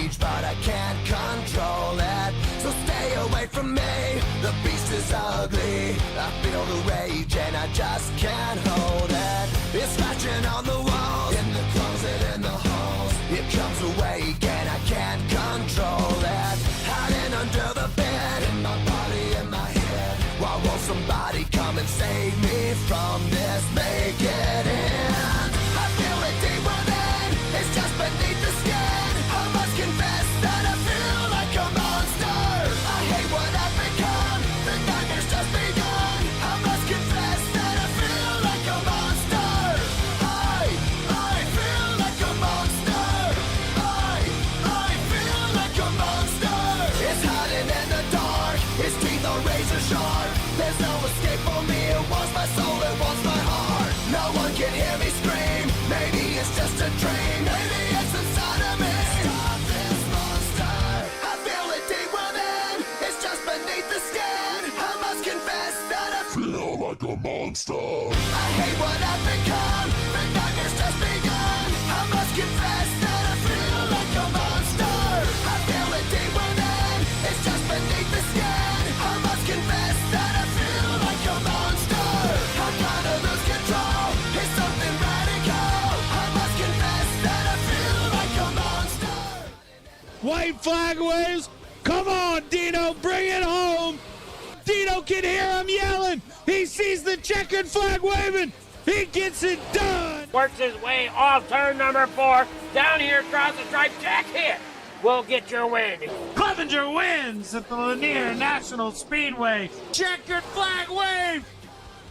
rage, but I can't control it. So stay away from me, the beast is ugly. I feel the rage and I just can't hold it. It's scratching on the walls, in the closet, in the halls. It comes awake and I can't control it. Hiding under the bed, in my body, in my head. Why won't somebody come and save me from this? Make it end. I feel it deep within, it's just beneath the skin. I must confess that I feel like a monster. I hate what I've become, the nightmare's just begun. I must confess that I feel like a monster. I feel like a monster. I feel like a monster. It's hiding in the dark, its teeth are razor sharp. There's no escape for me, it wants my soul, it wants my heart. No one can hear me scream, maybe it's just a dream. Maybe it's inside of me. Stop this monster. I feel it deep within, it's just beneath the skin. I must confess that I feel like a monster. I hate what I've become, the nightmare's just begun. I must confess that I feel like a monster. I feel it deep within, it's just beneath the skin. I must confess that I feel like a monster. I'm gonna lose control, it's something radical. I must confess that I feel like a monster. White flag waves. Come on, Dino, bring it home. Dino can hear him yelling. He sees the checkered flag waving. He gets it done. Works his way off turn number 4. Down here across the stripe. Jack hit. We'll get your win. Clevenger wins at the Lanier National Speedway. Checkered flag wave.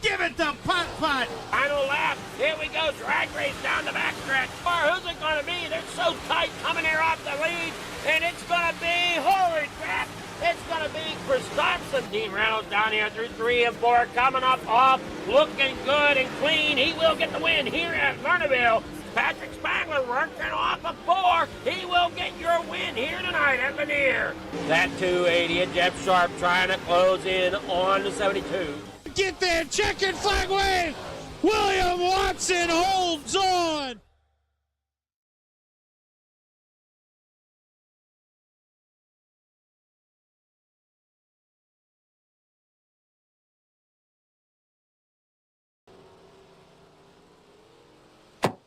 Give it to Putt Putt. Final lap. Here we go. Drag race down the backstretch. Who's it going to be? They're so tight coming here off the lead. And it's going to be, holy crap, it's going to be Chris Thompson. Dean Reynolds down here through 3 and 4. Coming up off, looking good and clean. He will get the win here at Lernerville. Patrick Spangler working off a 4. He will get your win here tonight at Lanier. That 280 and Jeff Sharp trying to close in on the 72. Get there, checkered flag wave. William Watson holds on.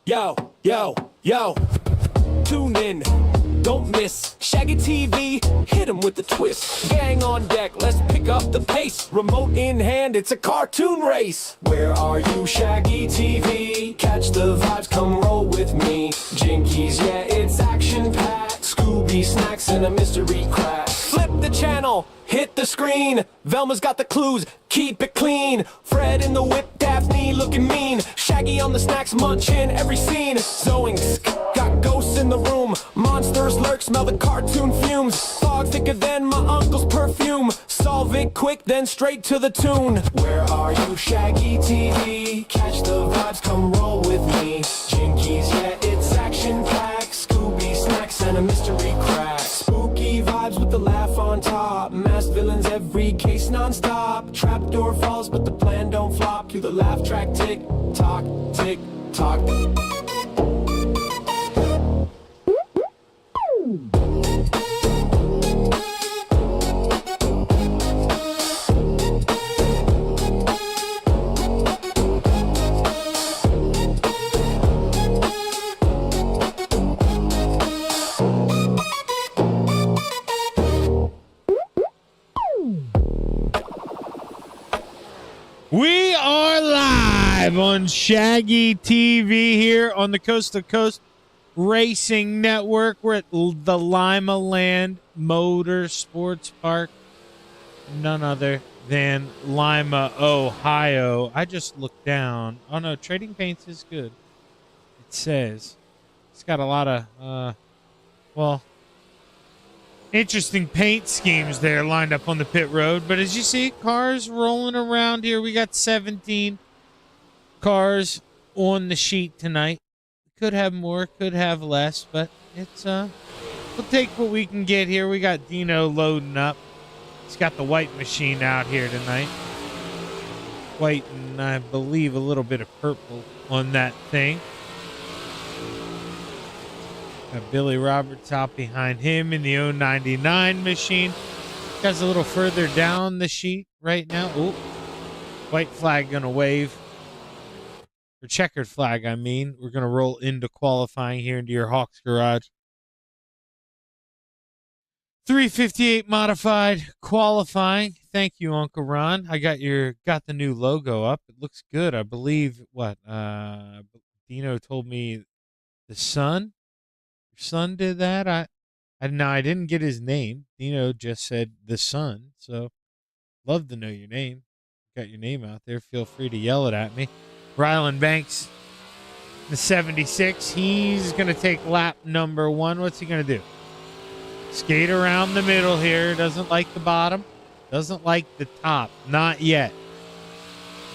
Yo, yo, yo, tune in, don't miss Shaggy TV, hit him with the twist. Gang on deck, let's pick up the pace. Remote in hand, it's a cartoon race. Where are you, Shaggy TV? Catch the vibes, come roll with me. Jinkies, yeah, it's action-packed. Scooby snacks and a mystery crack. Flip the channel, hit the screen. Velma's got the clues, keep it clean. Fred in the whip, Daphne looking mean. Shaggy on the snacks, munching every scene. Zoinks, got ghosts in the room. Monsters lurk, smell the cartoon fumes. Fog thicker than my uncle's perfume. Solve it quick, then straight to the tune. Where are you, Shaggy TV? Catch the vibes, come roll with me. Jinkies, yeah, it's action-packed. Scooby snacks and a mystery crack. Spooky vibes with the laugh on top. Masked villains, every case non-stop. Trapdoor falls, but the plan don't flop. Cue the laugh track, tick tock, tick tock. We are live on Shaggy TV here on the Coast to Coast Racing Network. We're at the Lima Land Motor Sports Park, none other than Lima, Ohio. I just looked down. Oh no, Trading Paints is good. It says it's got a lot of, interesting paint schemes there lined up on the pit road. But as you see, cars rolling around here. We got 17 cars on the sheet tonight. Could have more, could have less, but it's we'll take what we can get here. We got Dino loading up. He's got the white machine out here tonight. White and I believe a little bit of purple on that thing. Got Billy Roberts out behind him in the 099 machine. Guy's a little further down the sheet right now. Ooh, white flag gonna wave. Or checkered flag, I mean. We're gonna roll into qualifying here into your Hawks garage. 358 modified qualifying. Thank you, Uncle Ron. I got the new logo up. It looks good. I believe Dino told me the son. Your son did that. I didn't get his name. Dino just said the son. So love to know your name. Got your name out there. Feel free to yell it at me. Ryland Banks, the 76. He's gonna take lap number 1. What's he gonna do? Skate around the middle here. Doesn't like the bottom. Doesn't like the top. Not yet.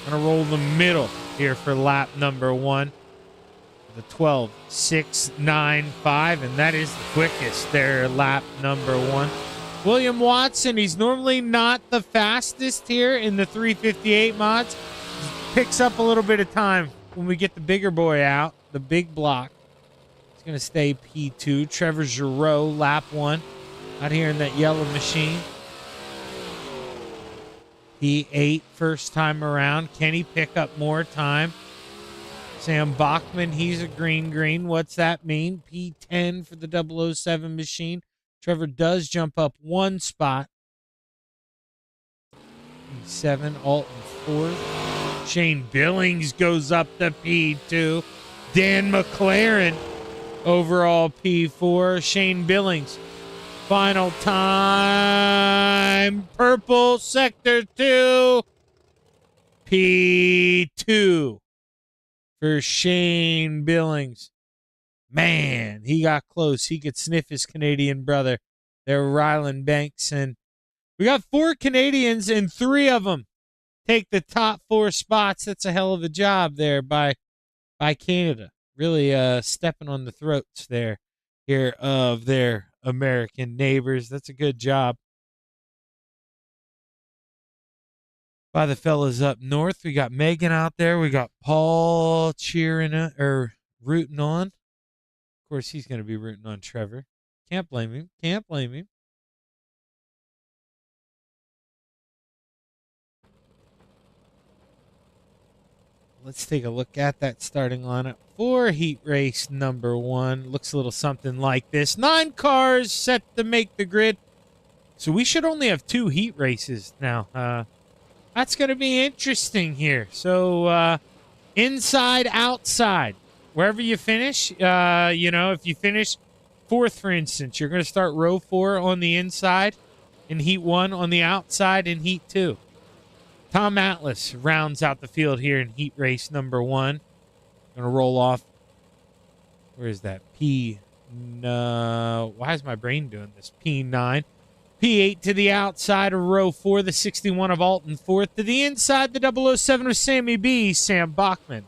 Gonna roll the middle here for lap number 1. The 12.695, and that is the quickest there, lap number 1. William Watson, he's normally not the fastest here in the 358 mods. Picks up a little bit of time when we get the bigger boy out, the big block. He's going to stay P2. Trevor Giroux, lap 1, out here in that yellow machine. P8, first time around. Can he pick up more time? Sam Bachman, he's a green. What's that mean? P10 for the 007 machine. Trevor does jump up 1 spot. P7, Alton 4th. Shane Billings goes up to P2. Dan McLaren, overall P4. Shane Billings, final time. Purple sector 2. P2. For Shane Billings. Man, he got close. He could sniff his Canadian brother there, Ryland Banks. And we got 4 Canadians, and 3 of them take the top 4 spots. That's a hell of a job there by Canada. Really stepping on the throats there here of their American neighbors. That's a good job by the fellas up north. We got Megan out there. We got Paul rooting on. Of course, he's going to be rooting on Trevor. Can't blame him. Let's take a look at that starting lineup for heat race number 1. Looks a little something like this. 9 cars set to make the grid. So we should only have 2 heat races now. That's going to be interesting here. So, inside, outside, wherever you finish, if you finish 4th, for instance, you're going to start row 4 on the inside in heat 1, on the outside in heat 2. Tom Atlas rounds out the field here in heat race number 1. Going to roll off. Where is that? Why is my brain doing this? P9. P8 to the outside of row 4, the 61 of Alton 4th. To the inside, the 007 of Sammy B, Sam Bachman.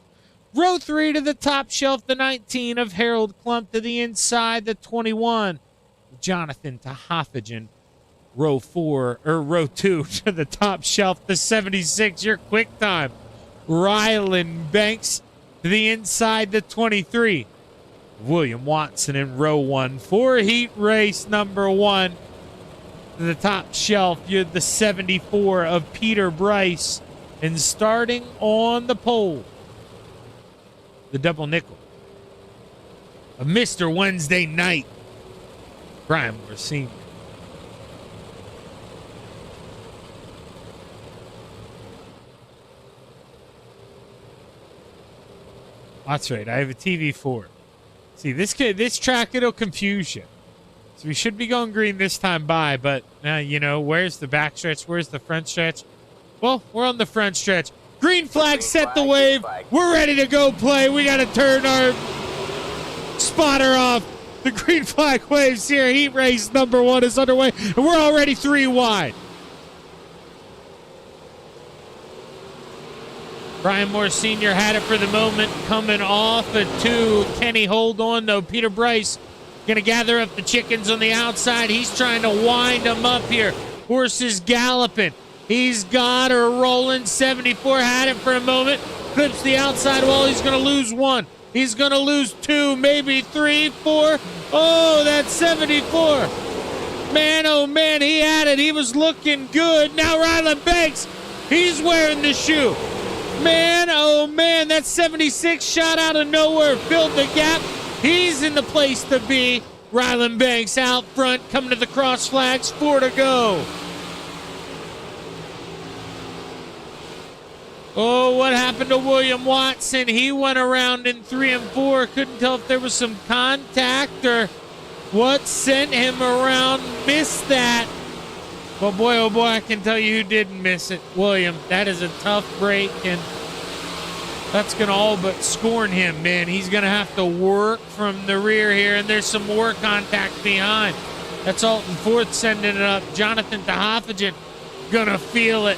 Row 3 to the top shelf, the 19 of Harold Klump. To the inside, the 21, Jonathan Tahafajan. Row 2 to the top shelf, the 76, your quick time, Ryland Banks. To the inside, the 23, William Watson in row 1 for heat race number 1. To the top shelf, you're the 74 of Peter Bryce. And starting on the pole, the double nickel of Mr. Wednesday Night, Brian Moore Sr. That's right, I have a TV4. See, this track, it'll confuse you. So we should be going green this time by, but, where's the back stretch? Where's the front stretch? Well, we're on the front stretch. Green flag, set the wave. We're ready to go play. We got to turn our spotter off. The green flag waves here. Heat race number 1 is underway, and we're already 3 wide. Brian Moore Sr. had it for the moment, coming off a 2. Kenny hold on, though. Peter Bryce going to gather up the chickens on the outside. He's trying to wind them up here. Horses galloping. He's got her rolling. 74 had it for a moment. Clips the outside wall. He's going to lose 1. He's going to lose 2, maybe 3, 4. Oh, that's 74. Man, oh, man, he had it. He was looking good. Now Ryland Banks, he's wearing the shoe. Man, oh, man, that 76 shot out of nowhere, filled the gap. He's in the place to be. Ryland Banks out front, coming to the cross flags, 4 to go. Oh, what happened to William Watson? He went around in 3 and 4. Couldn't tell if there was some contact or what sent him around. Missed that. But boy, oh boy, I can tell you who didn't miss it. William. That is a tough break, and that's going to all but scorn him, man. He's going to have to work from the rear here, and there's some more contact behind. That's Alton Fourth sending it up. Jonathan Tehaffigan going to feel it.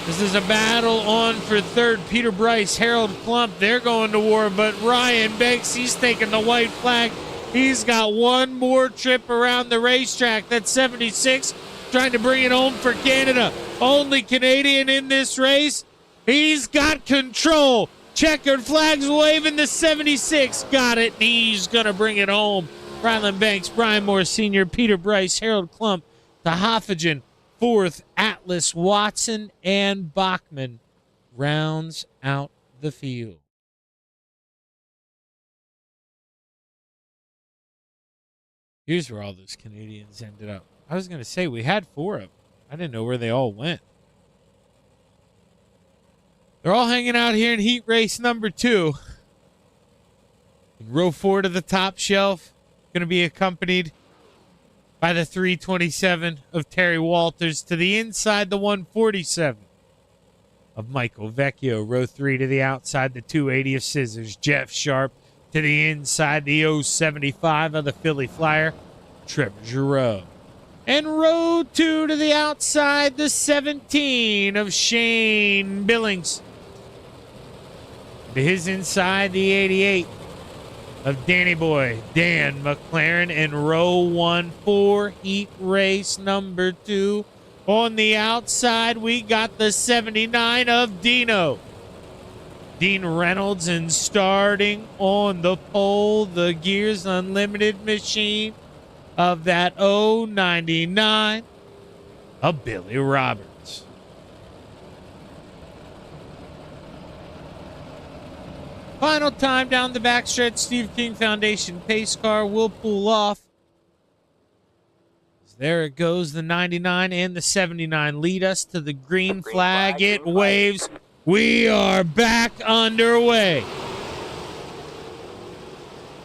This is a battle on for third. Peter Bryce, Harold Klump, they're going to war, but Ryan Banks, he's taking the white flag. He's got one more trip around the racetrack. That's 76, trying to bring it home for Canada. Only Canadian in this race. He's got control. Checkered flags waving, the 76. Got it. He's going to bring it home. Ryland Banks, Brian Moore Sr., Peter Bryce, Harold Klump, Tehaffigan, fourth. Atlas, Watson, and Bachman rounds out the field. Here's where all those Canadians ended up. I was going to say we had 4 of them. I didn't know where they all went. They're all hanging out here in heat race number 2. In row 4 to the top shelf, going to be accompanied by the 327 of Terry Walters. To the inside, the 147 of Michael Vecchio. Row 3 to the outside, the 280 of Scissors. Jeff Sharp. To the inside, the 075 of the Philly Flyer, Trevor Giroux. And row 2 to the outside, the 17 of Shane Billings. To his inside, the 88 of Danny Boy, Dan McLaren. And row 1 for heat race number 2. On the outside, we got the 79 of Dino. Dean Reynolds, and starting on the pole, the Gears Unlimited machine of that 099 of Billy Roberts. Final time down the backstretch. Steve King Foundation pace car will pull off. There it goes. The 99 and the 79 lead us to the green flag. It waves. We are back underway.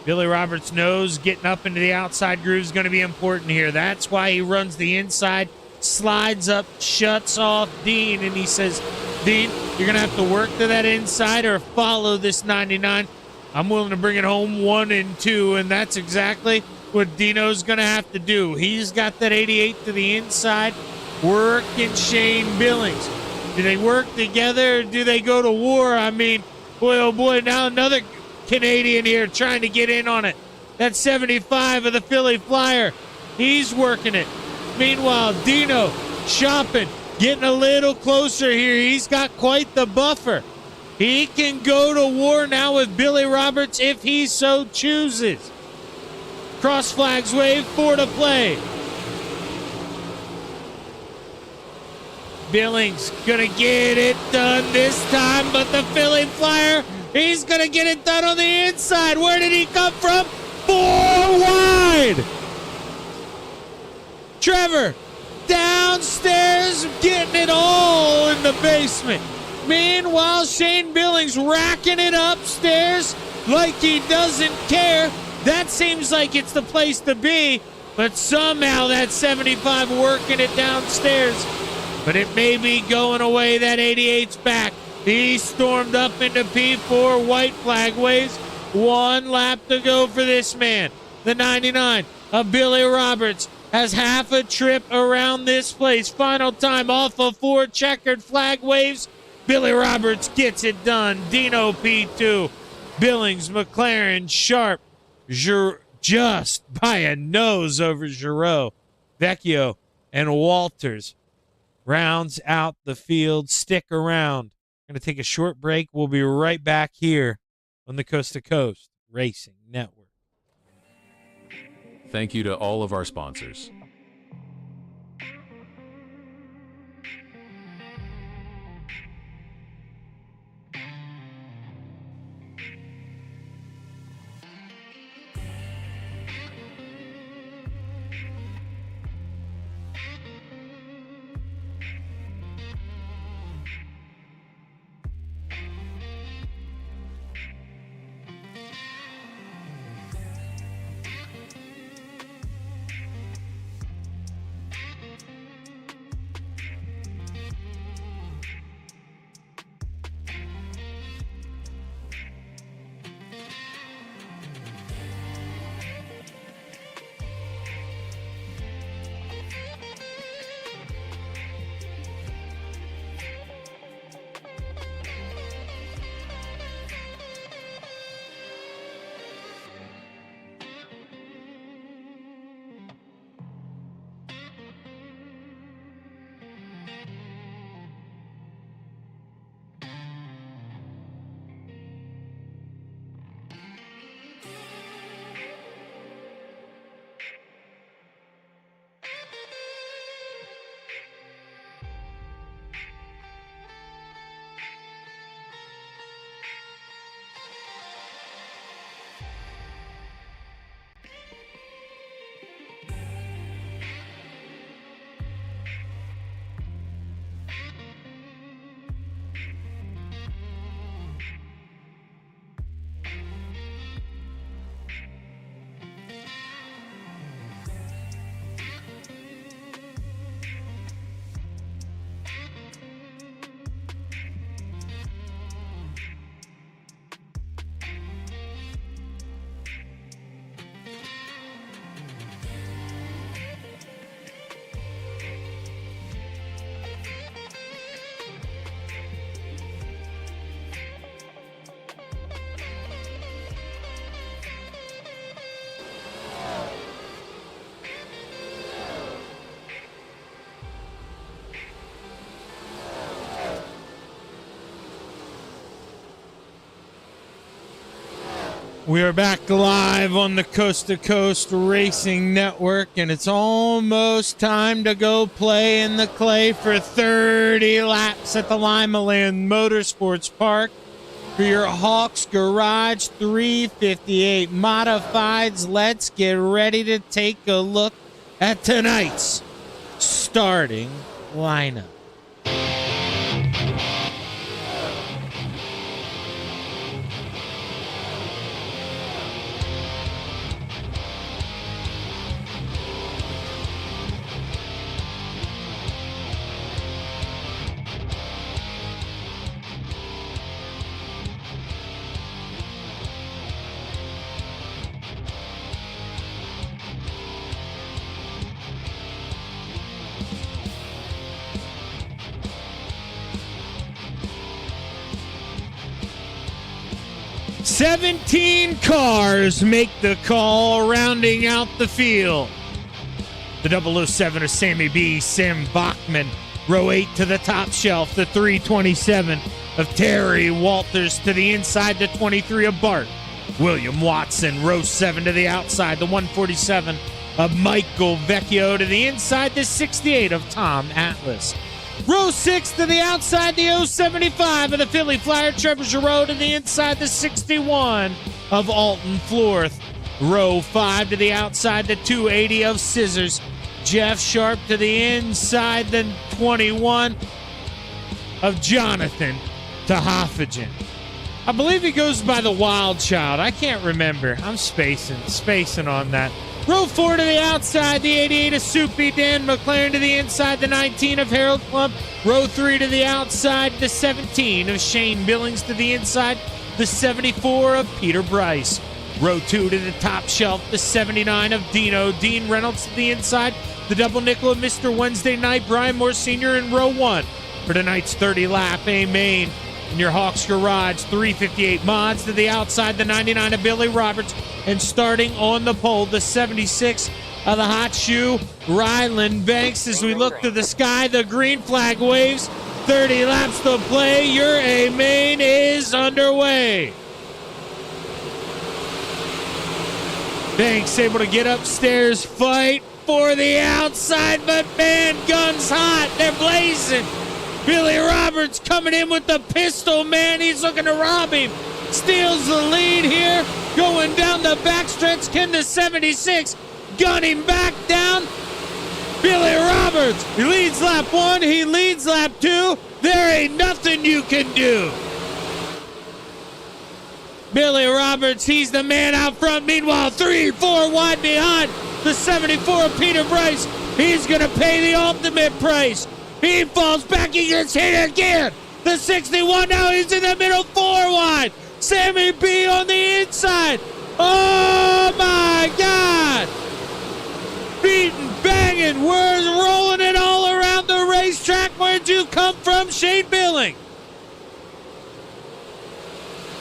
Billy Roberts knows getting up into the outside groove is going to be important here. That's why he runs the inside, slides up, shuts off Dean, and he says, Dean, you're going to have to work to that inside or follow this 99. I'm willing to bring it home 1 and 2, and that's exactly what Dino's going to have to do. He's got that 88 to the inside, working Shane Billings. Do they work together or do they go to war? I mean, boy, oh boy, now another Canadian here trying to get in on it. That's 75 of the Philly Flyer. He's working it. Meanwhile, Dino shopping, getting a little closer here. He's got quite the buffer. He can go to war now with Billy Roberts if he so chooses. Cross flags wave, 4 to play. Billings gonna get it done this time, but the Philly Flyer, he's gonna get it done on the inside. Where did he come from? 4 wide. Trevor downstairs, getting it all in the basement. Meanwhile, Shane Billings racking it upstairs like he doesn't care. That seems like it's the place to be, but somehow that 75 working it downstairs. But it may be going away. That 88's back. He stormed up into P4. White flag waves. 1 lap to go for this man. The 99 of Billy Roberts has half a trip around this place. Final time off of 4. Checkered flag waves. Billy Roberts gets it done. Dino P2. Billings, McLaren, Sharp. Just by a nose over Giroux. Vecchio and Walters rounds out the field. Stick around. Going to take a short break. We'll be right back here on the Coast to Coast Racing Network. Thank you to all of our sponsors. We are back live on the Coast to Coast Racing Network, and it's almost time to go play in the clay for 30 laps at the Limaland Motorsports Park for your Hawks Garage 358 Modifieds. Let's get ready to take a look at tonight's starting lineup. "17 cars make the call, rounding out the field. The 007 of Sammy B, Sam Bachman, row 8 to the top shelf. The 327 of Terry Walters to the inside. The 23 of Bart William Watson, row 7 to the outside. The 147 of Michael Vecchio to the inside. The 68 of Tom Atlas. Row 6 to the outside, the 075 of the Philly Flyer, Trevor Giroux to the inside, the 61 of Alton Florth. Row 5 to the outside, the 280 of Scissors, Jeff Sharp to the inside, the 21 of Jonathan Tehaffigen. I believe he goes by the Wild Child. I can't remember. I'm spacing on that. Row 4 to the outside, the 88 of Soupy Dan McLaren to the inside, the 19 of Harold Klump. Row 3 to the outside, the 17 of Shane Billings to the inside, the 74 of Peter Bryce. Row 2 to the top shelf, the 79 of Dean Reynolds to the inside, the double nickel of Mr. Wednesday Night, Brian Moore Sr. in row 1 for tonight's 30-lap A main. In your Hawks Garage 358 mods to the outside, the 99 of Billy Roberts, and starting on the pole, the 76 of the Hot Shoe, Ryland Banks. As we look to the sky, the green flag waves. 30 laps to play. Your A main is underway. Banks able to get upstairs, fight for the outside, but man, guns hot. They're blazing. Billy Roberts coming in with the pistol, man. He's looking to rob him. Steals the lead here. Going down the backstretch. Can the 76 gun him back down? Billy Roberts, he leads lap 1. He leads lap 2. There ain't nothing you can do. Billy Roberts, he's the man out front. Meanwhile, 3-4 wide behind the 74 Peter Bryce. He's going to pay the ultimate price. He falls back. He gets hit again. The 61, now he's in the middle, 4 wide. Sammy B on the inside. Oh, my God. Beating, banging. We're rolling it all around the racetrack. Where'd you come from, Shane Billing?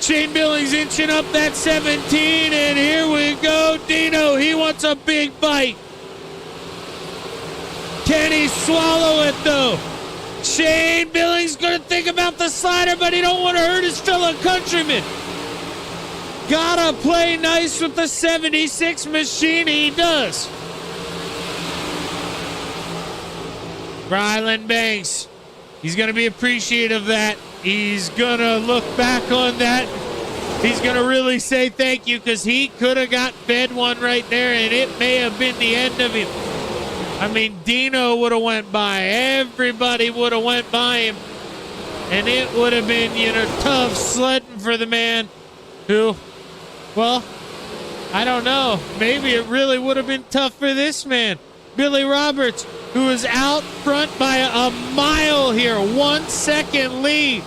Shane Billings inching up that 17, and here we go. Dino, he wants a big bite. Can he swallow it, though? Shane Billings going to think about the slider, but he don't want to hurt his fellow countrymen. Gotta play nice with the 76 machine. He does. Ryland Banks, he's going to be appreciative of that. He's going to look back on that. He's going to really say thank you, because he could have got fed one right there, and it may have been the end of him. I mean, Dino would have went by. Everybody would have went by him. And it would have been, tough sledding for the man who, well, I don't know. Maybe it really would have been tough for this man. Billy Roberts, who is out front by a mile here. 1 second lead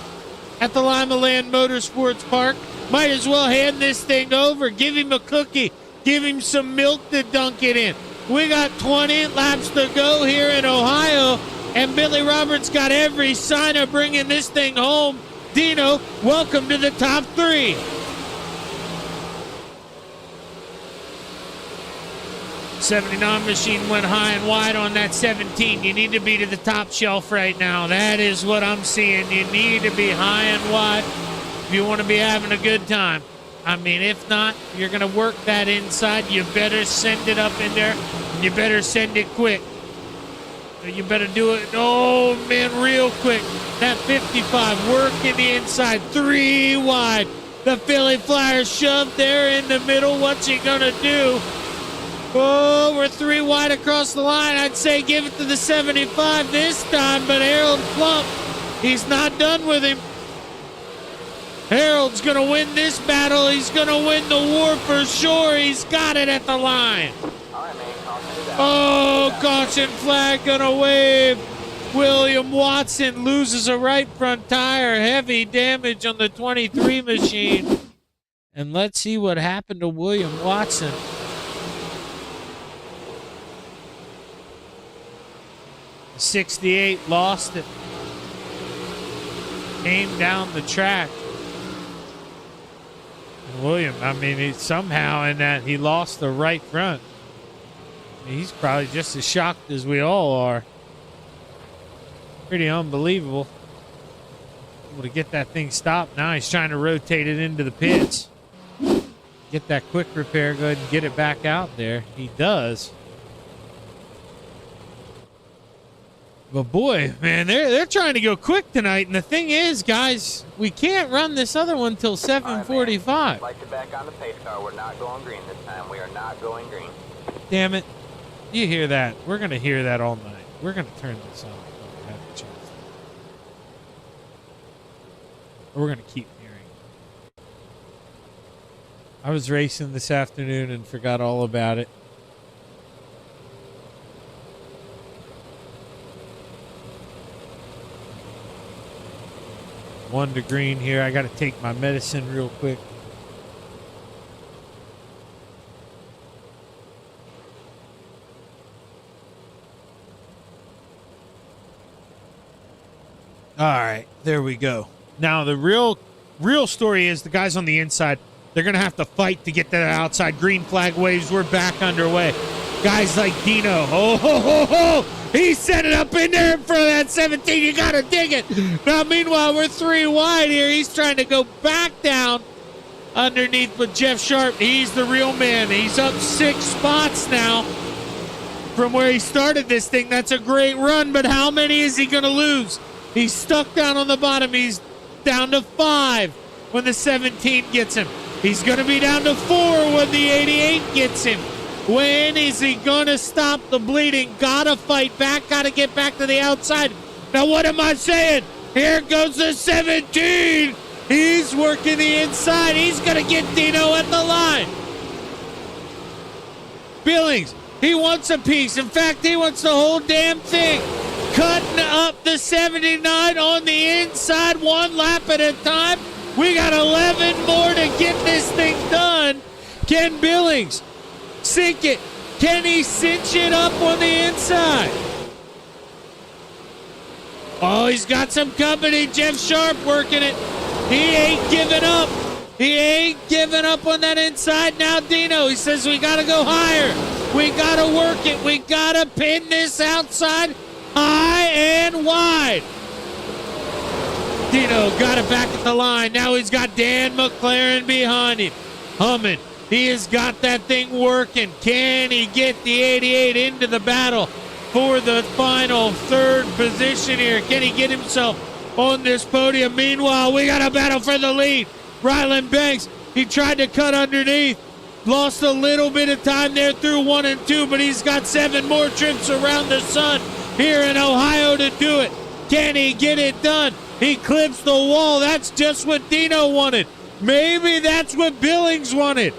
at the Lima Land Motorsports Park. Might as well hand this thing over. Give him a cookie. Give him some milk to dunk it in. We got 20 laps to go here in Ohio, and Billy Roberts got every sign of bringing this thing home. Dino, welcome to the top 3. '79 machine went high and wide on that 17. You need to be to the top shelf right now. That is what I'm seeing. You need to be high and wide if you want to be having a good time. I mean, if not, you're going to work that inside. You better send it up in there, and you better send it quick. You better do it, oh, man, real quick. That 55 working the inside, 3 wide. The Philly Flyer shoved there in the middle. What's he going to do? Oh, we're 3 wide across the line. I'd say give it to the 75 this time, but Harold Plump, he's not done with him. Harold's going to win this battle. He's going to win the war for sure. He's got it at the line. Oh, caution flag going to wave. William Watson loses a right front tire. Heavy damage on the 23 machine. And let's see what happened to William Watson. The 68 lost it. Came down the track. William, I mean, he, somehow in that he lost the right front. He's probably just as shocked as we all are. Pretty unbelievable. Able to get that thing stopped. Now he's trying to rotate it into the pits. Get that quick repair, go ahead and get it back out there. He does. But boy, man, they're trying to go quick tonight. And the thing is, guys, we can't run this other one till 7:45. Right, like to back on the pace car. We're not going green this time. We are not going green. Damn it. You hear that? We're going to hear that all night. We're going to turn this on. Have a chance. Or we're going to keep hearing. I was racing this afternoon and forgot all about it. One to green here. I got to take my medicine real quick. All right, there we go. Now the real story is the guys on the inside, they're going to have to fight to get to the outside. Green flag waves, we're back underway. Guys like Dino, oh, ho, ho, ho. He set it up in there in front of that 17. You got to dig it. Now, meanwhile, we're 3 wide here. He's trying to go back down. underneath with Jeff Sharp. He's the real man. He's up 6 spots now from where he started this thing. That's a great run, but how many is he going to lose? He's stuck down on the bottom. He's down to 5 when the 17 gets him. He's going to be down to 4 when the 88 gets him. When is he going to stop the bleeding? Gotta fight back. Gotta get back to the outside. Now, what am I saying? Here goes the 17. He's working the inside. He's going to get Dino at the line. Billings, he wants a piece. In fact, he wants the whole damn thing. Cutting up the 79 on the inside, 1 lap at a time. We got 11 more to get this thing done. Ken Billings, sink it. Can he cinch it up on the inside? Oh, he's got some company. Jeff Sharp working it. He ain't giving up. He ain't giving up on that inside. Now Dino, he says we got to go higher. We got to work it. We got to pin this outside high and wide. Dino got it back at the line. Now he's got Dan McLaren behind him. Humming. He has got that thing working. Can he get the 88 into the battle for the final 3rd position here? Can he get himself on this podium? Meanwhile, we got a battle for the lead. Ryland Banks, he tried to cut underneath. Lost a little bit of time there through 1 and 2, but he's got 7 more trips around the sun here in Ohio to do it. Can he get it done? He clips the wall. That's just what Dino wanted. Maybe that's what Billings wanted.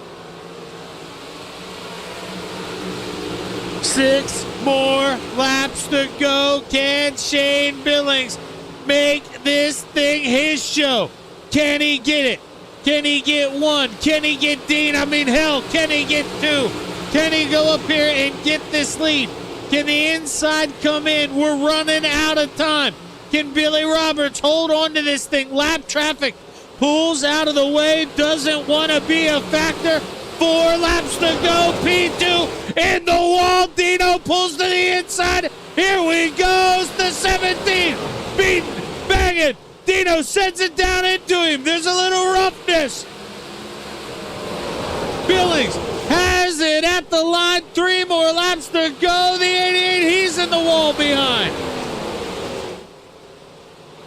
6 more laps to go. Can Shane Billings make this thing his show? Can he get it? Can he get 1? Can he get Dean? Hell, can he get 2? Can he go up here and get this lead? Can the inside come in? We're running out of time. Can Billy Roberts hold on to this thing? Lap traffic pulls out of the way. Doesn't want to be a factor. 4 laps to go. P2 in the wall. Dino pulls to the inside. Here we goes. The 17. Beaten. Banging. Dino sends it down into him. There's a little roughness. Billings has it at the line. 3 more laps to go. The 88, he's in the wall behind.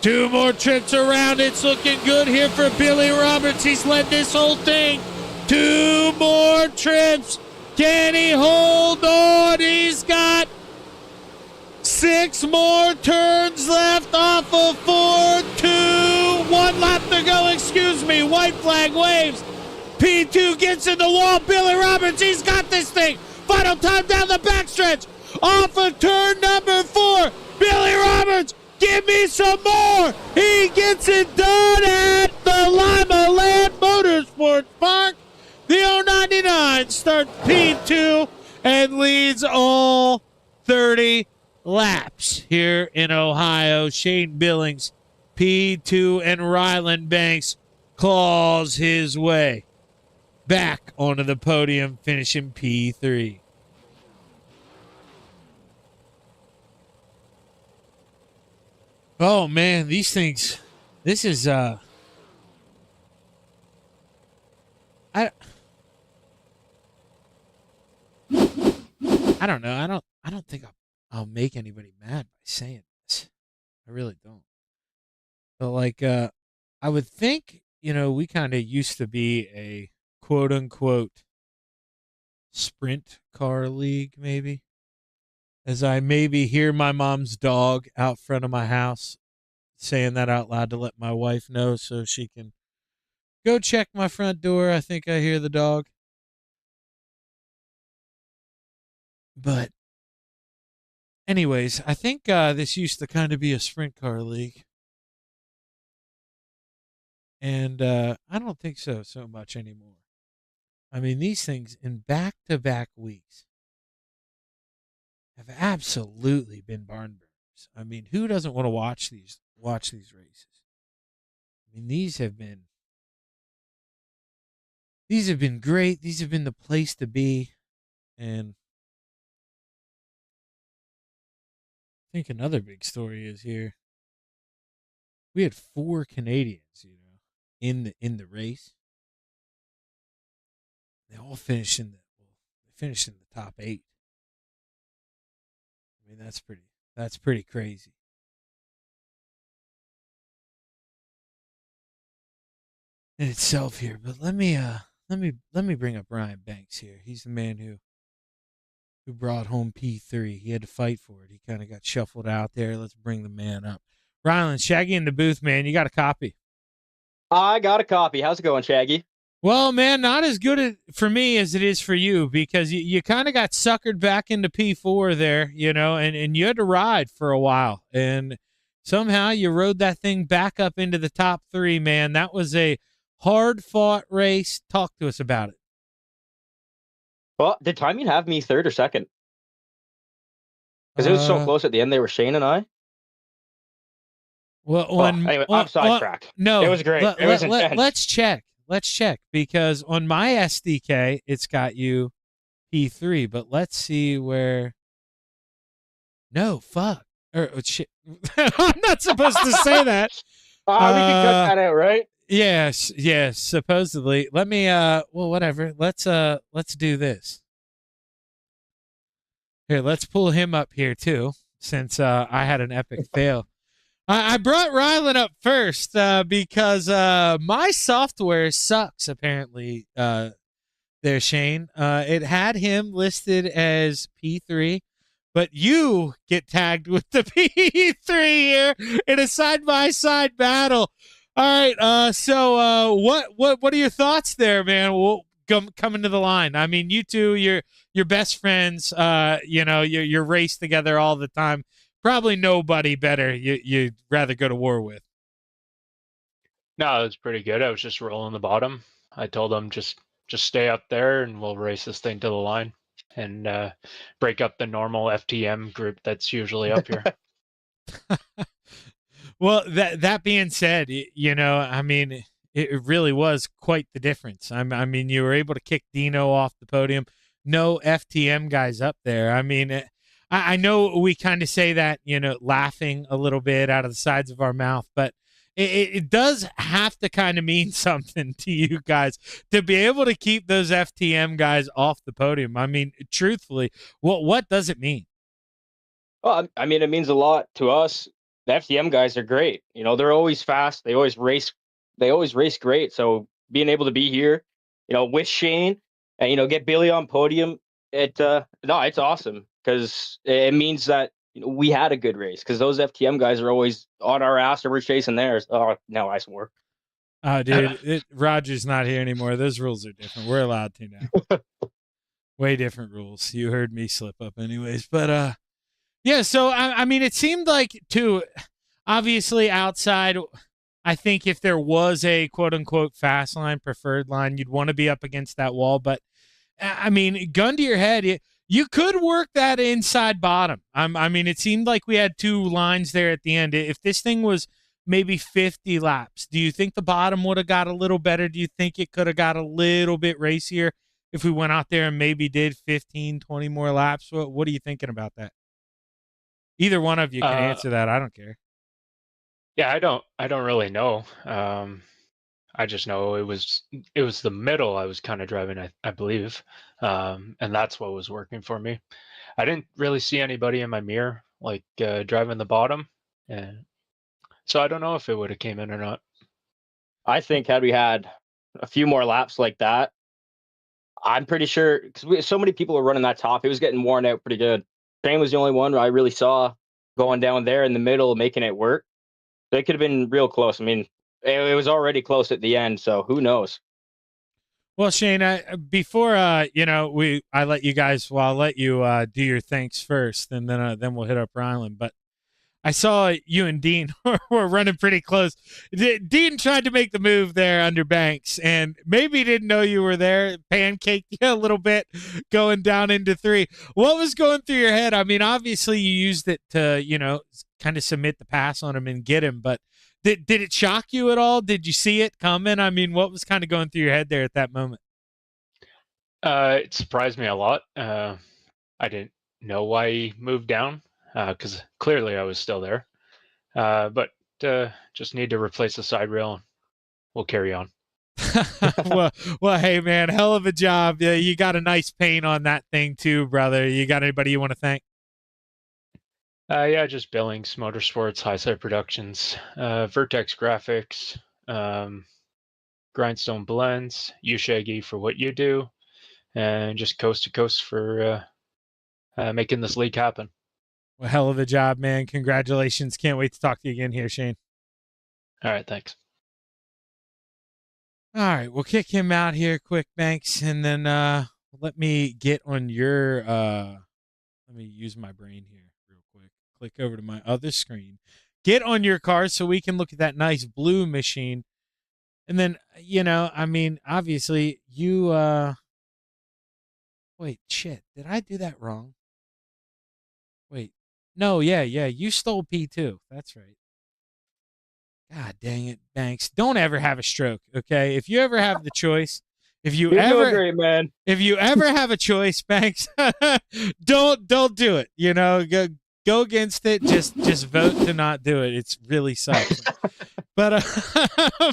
2 more trips around. It's looking good here for Billy Roberts. He's led this whole thing. 2 more trips. Can he hold on? He's got 6 more turns left off of 4, 2, 1 lap to go. Excuse me. White flag waves. P2 gets in the wall. Billy Roberts, he's got this thing. Final time down the backstretch. Off of turn number 4. Billy Roberts, give me some more. He gets it done at the Lima Land Motorsports Park. The 099 starts P2 and leads all 30 laps here in Ohio. Shane Billings, P2, and Ryland Banks claws his way back onto the podium, finishing P3. Oh man, these things. This is I don't know. I don't think I'll make anybody mad by saying this. I really don't. But like I would think, we kind of used to be a quote unquote sprint car league, maybe. As I maybe hear my mom's dog out front of my house saying that out loud to let my wife know so she can go check my front door. I think I hear the dog. But anyways, I think this used to kind of be a sprint car league. And I don't think so much anymore. These things in back-to-back weeks have absolutely been barn burners. Who doesn't want to watch these races? These have been great. These have been the place to be. And I think another big story is here. We had 4 Canadians, in the race. They all finished in the top 8. I mean, that's pretty crazy. In itself here, but let me bring up Ryan Banks here. He's the man who brought home P3. He had to fight for it. He kind of got shuffled out there. Let's bring the man up. Rylan, Shaggy in the booth, man. You got a copy. I got a copy. How's it going, Shaggy? Well, man, not as good for me as it is for you because you kind of got suckered back into P4 there, and you had to ride for a while. And somehow you rode that thing back up into the top 3, man. That was a hard-fought race. Talk to us about it. Well, did timing have me third or second? Because it was so close at the end. They were Shane and I. Well, anyway, I'm sidetracked. No, it was great. It was intense. Let's check. Let's check because on my SDK it's got you P3, but let's see where. No, fuck. Shit. I'm not supposed to say that. We can cut that out, right? Yes, supposedly. Let me well, whatever. Let's do this. Here, let's pull him up here too, since I had an epic fail. I brought Rylan up first because my software sucks, apparently, there, Shane. It had him listed as P3, but you get tagged with the P3 here in a side-by-side battle. All right, so what are your thoughts there, man? We'll come into the line. I mean, you two, you're best friends. You're race together all the time. Probably nobody better you'd rather go to war with. No, it was pretty good. I was just rolling the bottom. I told them just stay up there and we'll race this thing to the line and break up the normal FTM group that's usually up here. Well, that being said, I mean, it really was quite the difference. I mean, you were able to kick Dino off the podium. No FTM guys up there. I mean, I know we kind of say that, laughing a little bit out of the sides of our mouth, but it does have to kind of mean something to you guys to be able to keep those FTM guys off the podium. I mean, truthfully, what does it mean? Well, I mean, it means a lot to us. The FTM guys are great. They're always fast. They always race. They always race great. So being able to be here, with Shane and get Billy on podium, it's awesome because it means that we had a good race because those FTM guys are always on our ass and we're chasing theirs. Oh, no, I swore. Oh, dude, Roger's not here anymore. Those rules are different. We're allowed to now. Way different rules. You heard me slip up anyways. But, yeah, so, I mean, it seemed like, too, obviously outside, I think if there was a quote-unquote fast line, preferred line, you'd want to be up against that wall. But, I mean, gun to your head, you could work that inside bottom. I mean, it seemed like we had 2 lines there at the end. If this thing was maybe 50 laps, do you think the bottom would have got a little better? Do you think it could have got a little bit racier if we went out there and maybe did 15, 20 more laps? What are you thinking about that? Either one of you can answer that. I don't care. Yeah, I don't really know. I just know it was the middle I was kind of driving, I believe, and that's what was working for me. I didn't really see anybody in my mirror like driving the bottom, and so I don't know if it would have came in or not. I think had we had a few more laps like that, I'm pretty sure because so many people were running that top, it was getting worn out pretty good. Shane was the only one I really saw going down there in the middle, making it work. So it could have been real close. I mean, it was already close at the end, so who knows? Well, Shane, before I let you guys. Well, I'll let you do your thanks first, and then we'll hit up Ryland. But I saw you and Dean were running pretty close. Dean tried to make the move there under Banks, and maybe didn't know you were there. Pancaked you a little bit going down into 3. What was going through your head? I mean, obviously you used it to, kind of submit the pass on him and get him, but did it shock you at all? Did you see it coming? I mean, what was kind of going through your head there at that moment? It surprised me a lot. I didn't know why he moved down. Because clearly I was still there. But just need to replace the side rail and we'll carry on. well, well, hey man, hell of a job. Yeah, you got a nice paint on that thing too, brother. You got anybody you want to thank? Yeah, just Billings, Motorsports, Highside Productions, Vertex Graphics, um, Grindstone Blends, you Shaggy for what you do, and just Coast to Coast for making this league happen. Well, hell of a job, man. Congratulations. Can't wait to talk to you again here, Shane. All right, thanks. All right, we'll kick him out here quick, Banks, and then let me get on your let me use my brain here real quick. Click over to my other screen. Get on your car so we can look at that nice blue machine. And then, I mean, obviously you wait, shit. Did I do that wrong? Wait. No, yeah, you stole P2. That's right. God dang it, Banks. Don't ever have a stroke, okay? If you ever have the choice, if you You're doing ever great, man. if you ever have a choice, Banks, don't do it. Go against it. Just vote to not do it. It's really sucks. But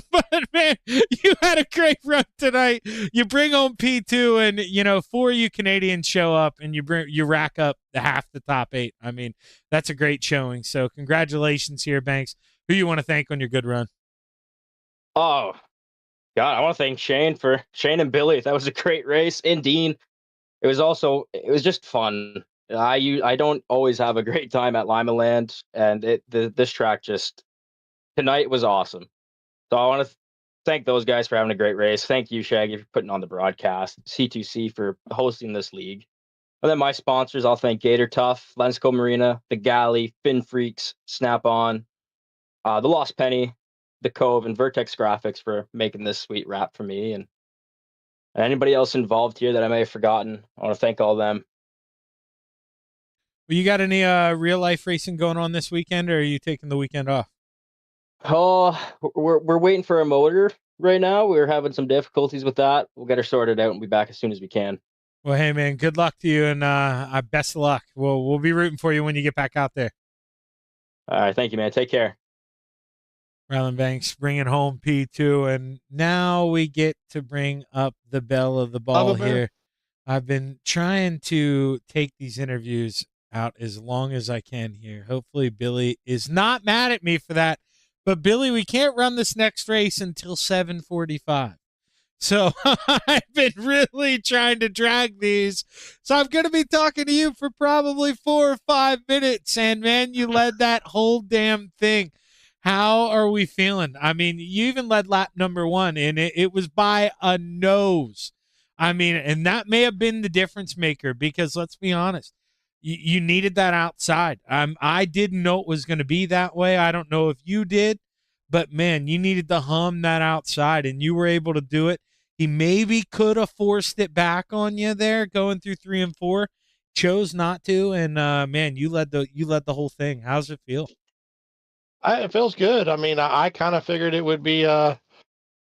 but man, you had a great run tonight. You bring home P2, and 4 of you Canadians show up, and you rack up half the top 8. I mean, that's a great showing. So congratulations here, Banks. Who you want to thank on your good run? Oh, God, I want to thank Shane and Billy. That was a great race. And Dean. It was just fun. I don't always have a great time at Lima Land, and this track just tonight was awesome. So I want to thank those guys for having a great race. Thank you, Shaggy, for putting on the broadcast. C2C for hosting this league. And then my sponsors, I'll thank Gator Tough, Lensco Marina, The Galley, Fin Freaks, Snap On, The Lost Penny, The Cove, and Vertex Graphics for making this sweet wrap for me. And anybody else involved here that I may have forgotten, I want to thank all of them. Well, you got any real life racing going on this weekend, or are you taking the weekend off? Oh, we're waiting for a motor right now. We're having some difficulties with that. We'll get her sorted out and be back as soon as we can. Well, hey man, good luck to you, and best of luck. We'll be rooting for you when you get back out there. All right, thank you, man. Take care. Ryland Banks bringing home P2, and now we get to bring up the belle of the ball here. I've been trying to take these interviews out as long as I can here. Hopefully Billy is not mad at me for that. But Billy, we can't run this next race until 7:45. So I've been really trying to drag these. So I'm going to be talking to you for probably 4 or 5 minutes. And man, you led that whole damn thing. How are we feeling? I mean, you even led lap number 1, and it was by a nose. I mean, and that may have been the difference maker, because let's be honest, you needed that outside. I didn't know it was going to be that way. I don't know if you did, but man, you needed to hum that outside, and you were able to do it. He maybe could have forced it back on you there going through 3 and 4, chose not to, and man, you led the whole thing. How's it feel? It feels good. I mean, I kind of figured it would be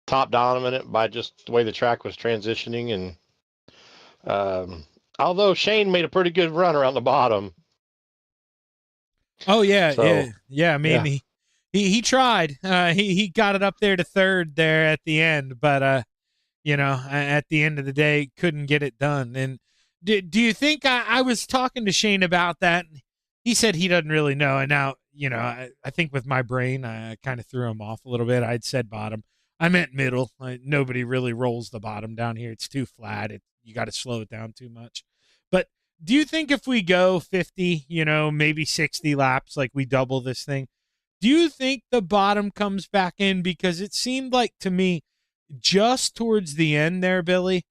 top dominant by just the way the track was transitioning, and although Shane made a pretty good run around the bottom. Oh yeah, So, yeah. I mean, yeah. he tried. He got it up there to 3rd there at the end, but at the end of the day, couldn't get it done. And do you think I was talking to Shane about that? He said he doesn't really know. And now, I think with my brain, I kind of threw him off a little bit. I'd said bottom. I meant middle. Nobody really rolls the bottom down here. It's too flat. You got to slow it down too much. But do you think if we go 50, maybe 60 laps, like we double this thing, do you think the bottom comes back in? Because it seemed like to me, just towards the end there, Billy,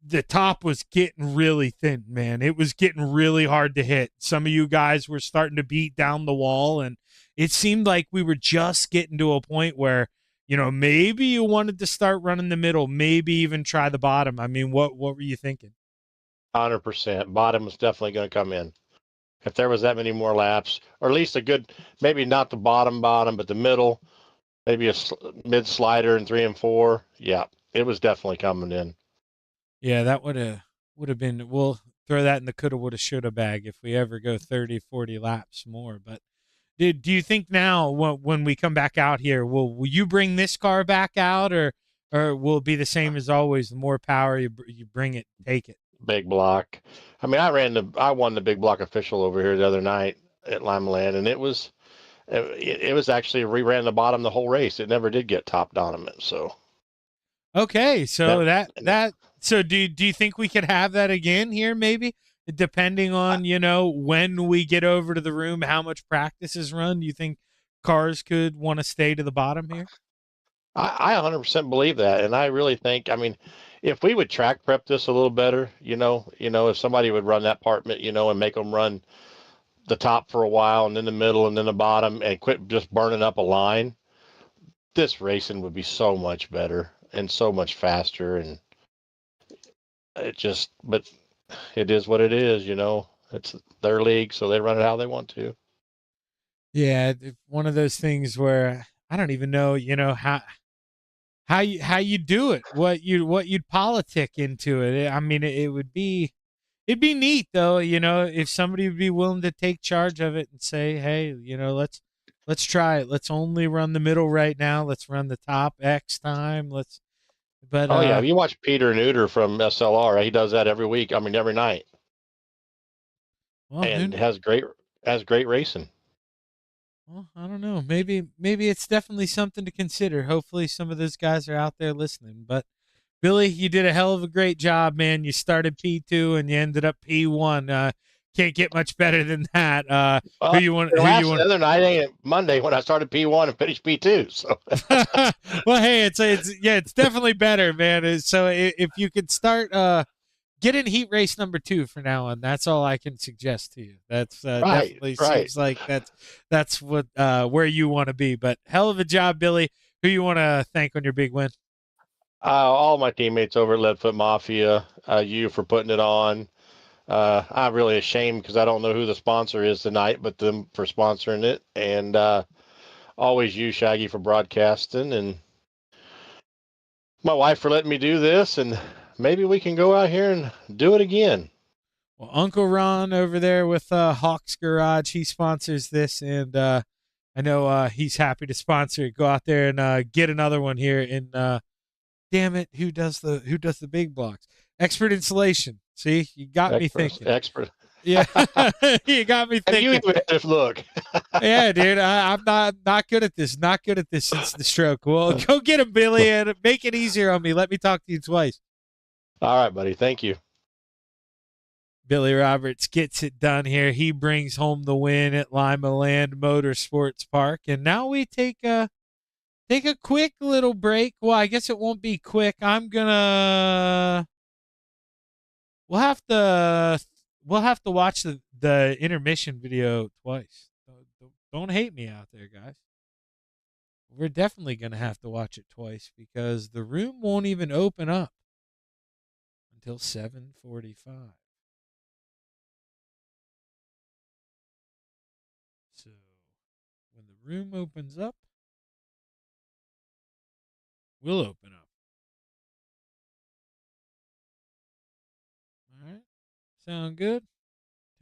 the top was getting really thin, man. It was getting really hard to hit. Some of you guys were starting to beat down the wall, and it seemed like we were just getting to a point where, maybe you wanted to start running the middle, maybe even try the bottom. I mean, what were you thinking? 100%. Bottom was definitely going to come in. If there was that many more laps, or at least a good, maybe not the bottom, but the middle, maybe a mid slider in 3 and 4. Yeah, it was definitely coming in. Yeah, that would have been. We'll throw that in the coulda, woulda, shoulda bag if we ever go 30, 40 laps more. But do you think now when we come back out here, will you bring this car back out, or or will it be the same as always? The more power you bring it, take it. Big block. I mean, I won the big block official over here the other night at Lima Land, and it was actually we ran the bottom the whole race. It never did get top dominant. So Okay, so that so do you think we could have that again here, maybe? Depending on, when we get over to the room, how much practice is run, do you think cars could want to stay to the bottom here? I 100% believe that, and I really think, I mean, if we would track prep this a little better, if somebody would run that part, and make them run the top for a while, and then the middle, and then the bottom, and quit just burning up a line, this racing would be so much better and so much faster, and but it is what it is, It's their league, so they run it how they want to. Yeah, one of those things where I don't even know, how you do it, what you'd politic into it. I mean, it'd be neat though, if somebody would be willing to take charge of it and say, hey, let's try it. Let's only run the middle right now. Let's run the top X time. But Oh yeah, you watch Peter Neuter from SLR. He does that every week. I mean, every night, well, and has great racing. well, I don't know. Maybe it's definitely something to consider. Hopefully some of those guys are out there listening. But Billy, you did a hell of a great job, man. You started P2 and you ended up P1. Can't get much better than that. Who you want? The other night ain't Monday when I started P1 and finished P2. So well, hey, it's definitely better, man. So if you could start get in heat race number 2 for now on. That's all I can suggest to you. That's definitely seems like that's what where you want to be. But hell of a job, Billy. Who you want to thank on your big win? all my teammates over at Leadfoot Mafia, you for putting it on. I'm really ashamed because I don't know who the sponsor is tonight, but them for sponsoring it, and always you, Shaggy, for broadcasting, and my wife for letting me do this, and maybe we can go out here and do it again. Well, Uncle Ron over there with Hawks Garage, he sponsors this, and I know he's happy to sponsor it. Go out there and get another one here. And damn it, who does the big blocks? Expert Installation. See, you got me thinking. Expert. Yeah, you got me thinking. You even had to look. Yeah, dude, I'm not good at this. Not good at this since the stroke. Well, go get him, Billy, and make it easier on me. Let me talk to you twice. All right, buddy. Thank you. Billy Roberts gets it done here. He brings home the win at Lima Land Motorsports Park. And now we take a quick little break. Well, I guess it won't be quick. We'll have to watch the intermission video twice. Don't hate me out there, guys. We're definitely going to have to watch it twice because the room won't even open up until 7:45. So when the room opens up, we'll open up. All right. Sound good?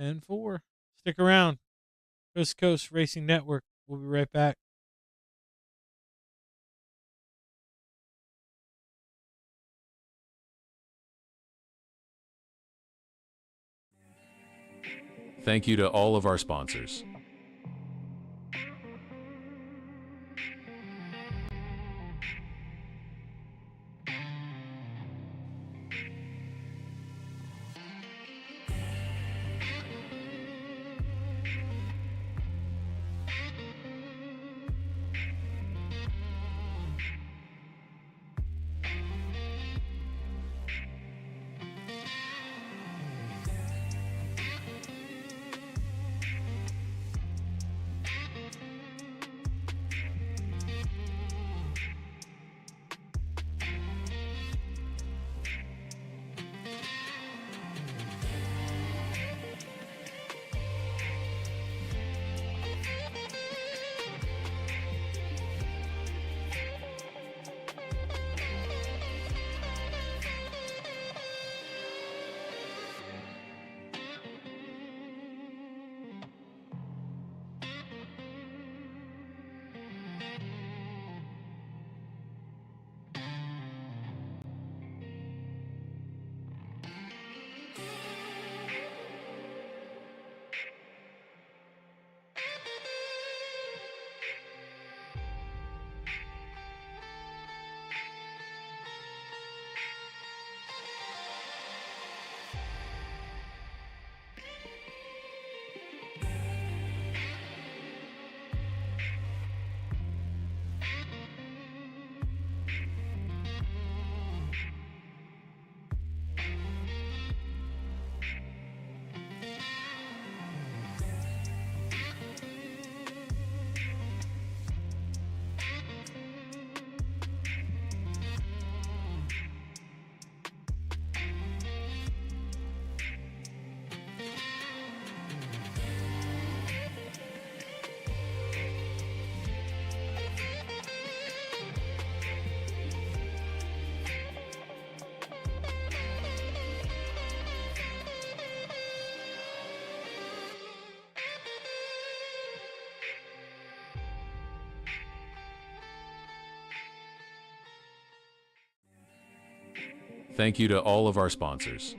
10-4. Stick around. Coast to Coast Racing Network. We'll be right back. Thank you to all of our sponsors. Thank you to all of our sponsors.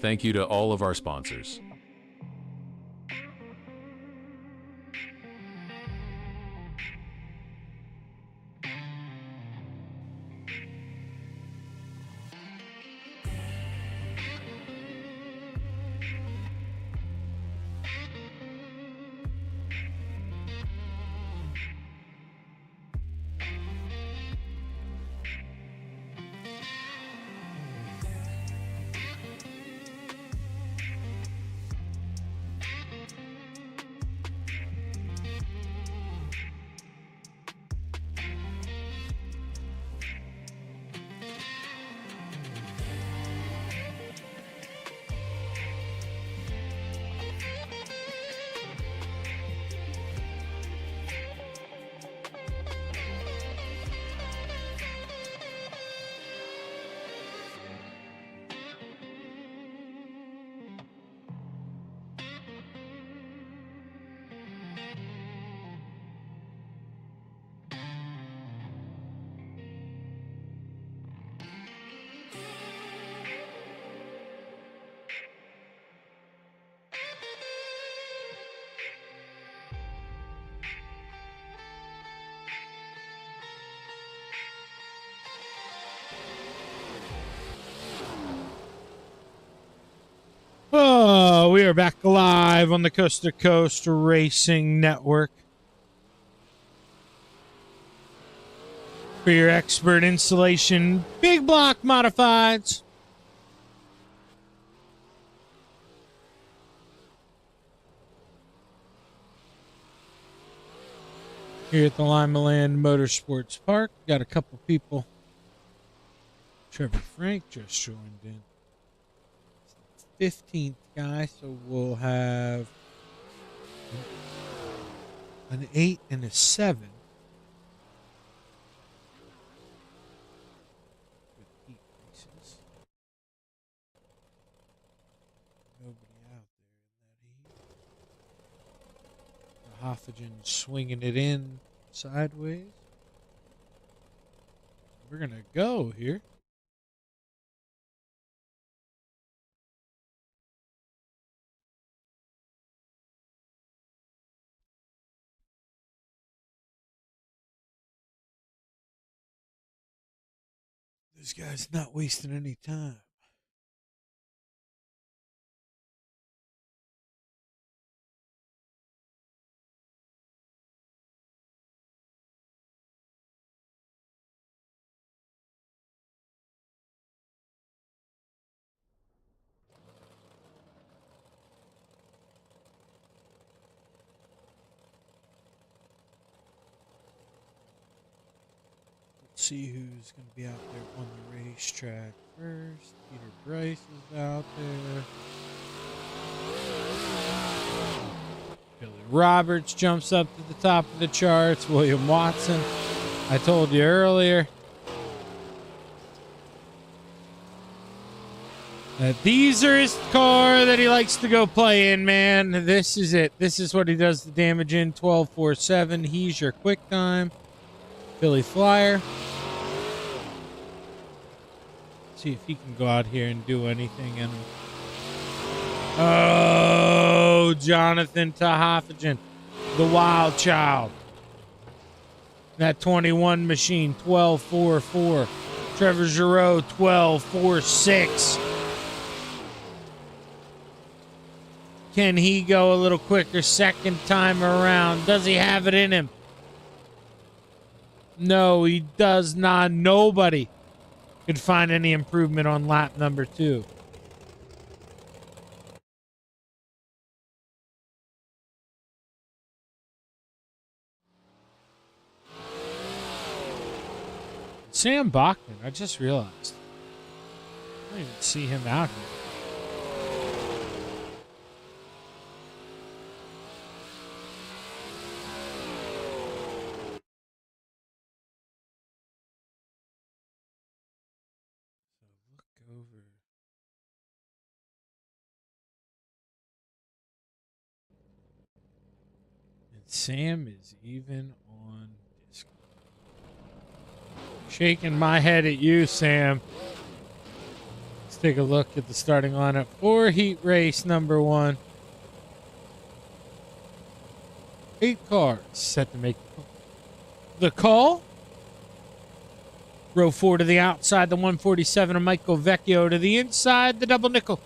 Thank you to all of our sponsors. Oh, we are back live on the Coast to Coast Racing Network for your expert installation big block modifieds. Here at the Lima Land Motorsports Park, got a couple people. Trevor Frank just joined in. 15th guy, so we'll have an 8 and a 7 with heat races. Nobody out there in that heat. The Hoffagen swinging it in sideways. We're going to go here. This guy's not wasting any time. Let's see who's going to be out there on the racetrack first. Peter Bryce is out there. Billy Roberts jumps up to the top of the charts. William Watson, I told you earlier that these are his car that he likes to go play in, man. This is it. This is what he does the damage in. 12.47. He's your quick time. Billy Flyer. See if he can go out here and do anything. And oh, Jonathan Tahaffigan, the wild child. That 21 machine, 12.44. Trevor Giroux, 12.46. Can he go a little quicker second time around? Does he have it in him? No, he does not. Nobody could find any improvement on lap number 2. Sam Bachman, I just realized. I don't even see him out here. Over. And Sam is even on Discord. Shaking my head at you, Sam. Let's take a look at the starting lineup for heat race number 1. 8 cars set to make the call. Row 4 to the outside, the 147 of Michael Vecchio to the inside, the double nickel.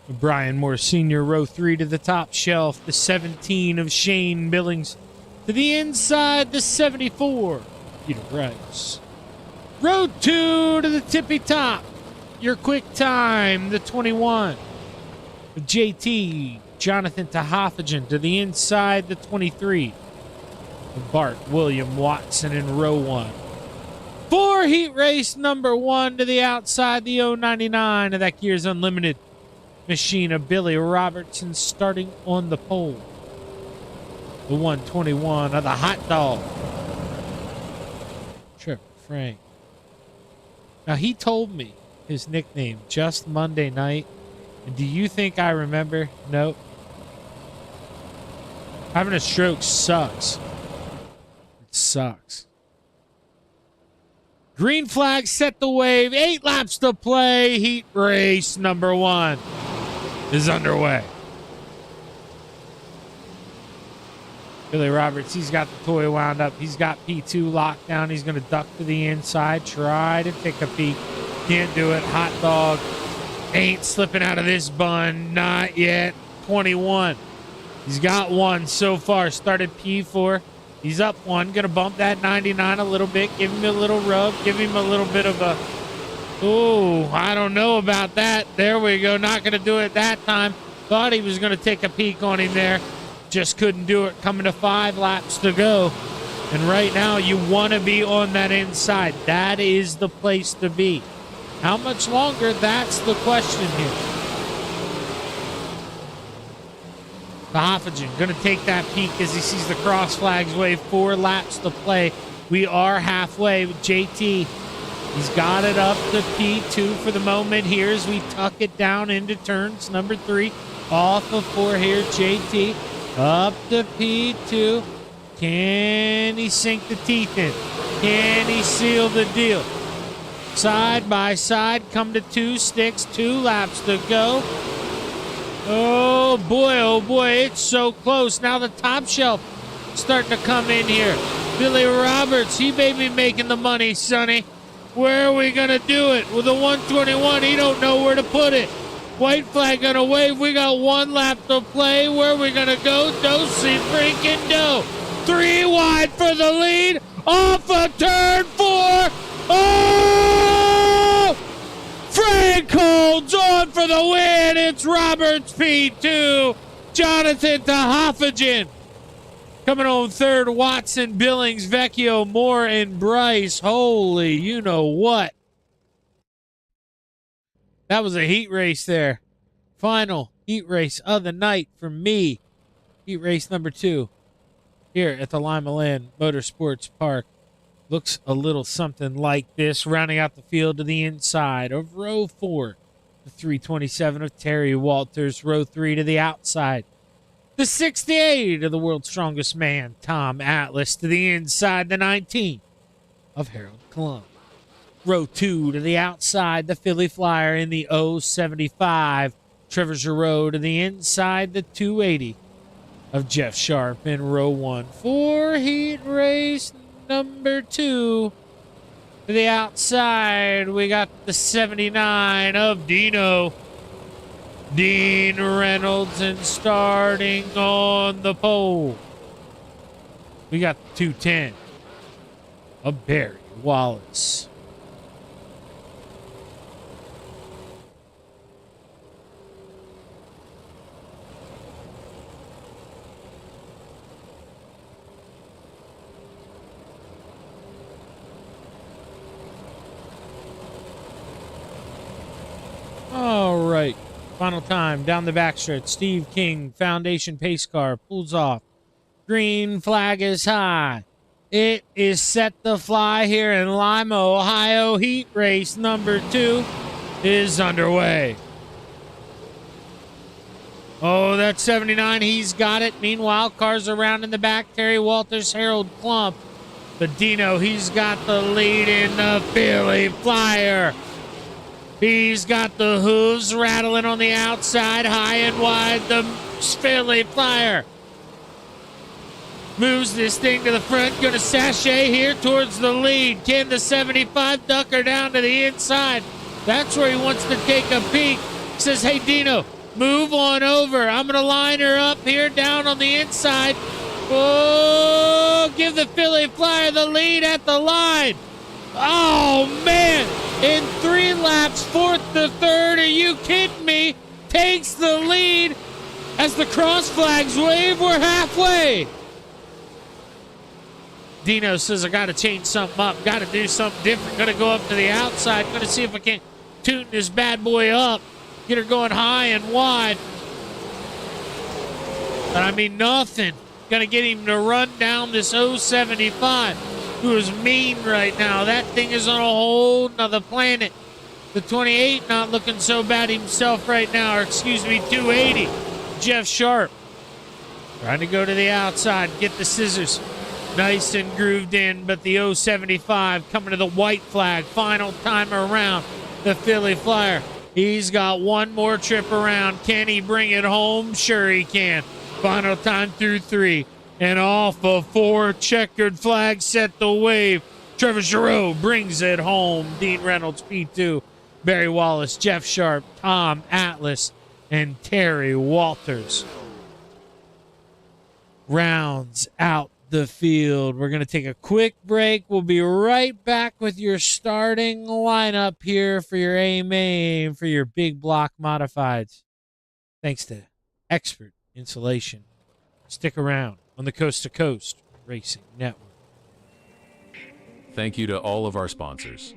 Brian Moore Sr., row 3 to the top shelf, the 17 of Shane Billings to the inside, the 74, Peter Bryce. Row 2 to the tippy top, your quick time, the 21 of JT, Jonathan Tahaffigan to the inside, the 23 of Bart William Watson in row 1. For heat race number 1 to the outside, the 099 of that Gears Unlimited machine of Billy Robertson starting on the pole. The 121 of the hot dog, Trevor Frank. Now, he told me his nickname just Monday night. And do you think I remember? Nope. Having a stroke sucks. It sucks. Green flag set the wave. 8 laps to play. Heat race number 1 is underway. Billy Roberts, he's got the toy wound up. He's got P2 locked down. He's going to duck to the inside. Try to take a peek. Can't do it. Hot dog ain't slipping out of this bun. Not yet. 21. He's got 1 so far. Started P4. He's up 1. Going to bump that 99 a little bit. Give him a little rub. Give him a little bit of a... Ooh, I don't know about that. There we go. Not going to do it that time. Thought he was going to take a peek on him there. Just couldn't do it. Coming to 5 laps to go. And right now, you want to be on that inside. That is the place to be. How much longer? That's the question here. Tahaffigan going to take that peek as he sees the cross flags wave. 4 laps to play. We are halfway with JT. He's got it up to P2 for the moment here as we tuck it down into turns number 3. Off of 4 here, JT. Up to P2. Can he sink the teeth in? Can he seal the deal? Side by side, come to 2 sticks. 2 laps to go. Oh boy, it's so close. Now the top shelf starting to come in here. Billy Roberts, he may be making the money, Sonny. Where are we going to do it? With the 121, he don't know where to put it. White flag going to wave. We got 1 lap to play. Where are we going to go? Do-see freaking do. 3 wide for the lead. Off of turn 4. Oh! Frank holds on for the win. It's Roberts P2. Jonathan Tehaffagen. Coming on third, Watson, Billings, Vecchio, Moore, and Bryce. Holy, you know what? That was a heat race there. Final heat race of the night for me. Heat race number 2 here at the Lima Land Motorsports Park. Looks a little something like this, rounding out the field to the inside of row 4. The 327 of Terry Walters, row 3 to the outside. The 68 of the world's strongest man, Tom Atlas, to the inside, the 19 of Harold Klum. Row 2 to the outside, the Philly Flyer in the 075. Trevor Giroux to the inside, the 280 of Jeff Sharp in row 1. For heat race number 2 to the outside, we got the 79 of Dino. Dean Reynolds, and starting on the pole, we got the 210 of Barry Wallace. All right. Final time down the backstretch. Steve King, Foundation pace car, pulls off. Green flag is high. It is set to fly here in Lima, Ohio. Heat race number 2 is underway. Oh, that's 79. He's got it. Meanwhile, cars around in the back. Terry Walters, Harold Klump. But Dino, he's got the lead in the Philly Flyer. He's got the hooves rattling on the outside, high and wide. The Philly Flyer moves this thing to the front, going to sashay here towards the lead. Can the 75 duck her down to the inside? That's where he wants to take a peek. Says, hey, Dino, move on over. I'm going to line her up here down on the inside. Oh, give the Philly Flyer the lead at the line. Oh, man. In 3 laps, 4th to 3rd. Are you kidding me? Takes the lead as the cross flags wave. We're halfway. Dino says, I got to change something up. Got to do something different. Going to go up to the outside. Going to see if I can tune this bad boy up. Get her going high and wide. But I mean, nothing. Going to get him to run down this 075. Who is mean right now. That thing is on a whole nother planet. The 28 not looking so bad himself right now. Or excuse me, 280. Jeff Sharp trying to go to the outside. Get the scissors nice and grooved in. But the 075 coming to the white flag. Final time around. The Philly Flyer. He's got one more trip around. Can he bring it home? Sure he can. Final time through 3. And off of 4, checkered flag set the wave. Trevor Giroux brings it home. Dean Reynolds, P2. Barry Wallace, Jeff Sharp, Tom Atlas, and Terry Walters rounds out the field. We're going to take a quick break. We'll be right back with your starting lineup here for your A-Main, for your big block modifieds. Thanks to Expert Insulation. Stick around on the Coast to Coast Racing Network. Thank you to all of our sponsors.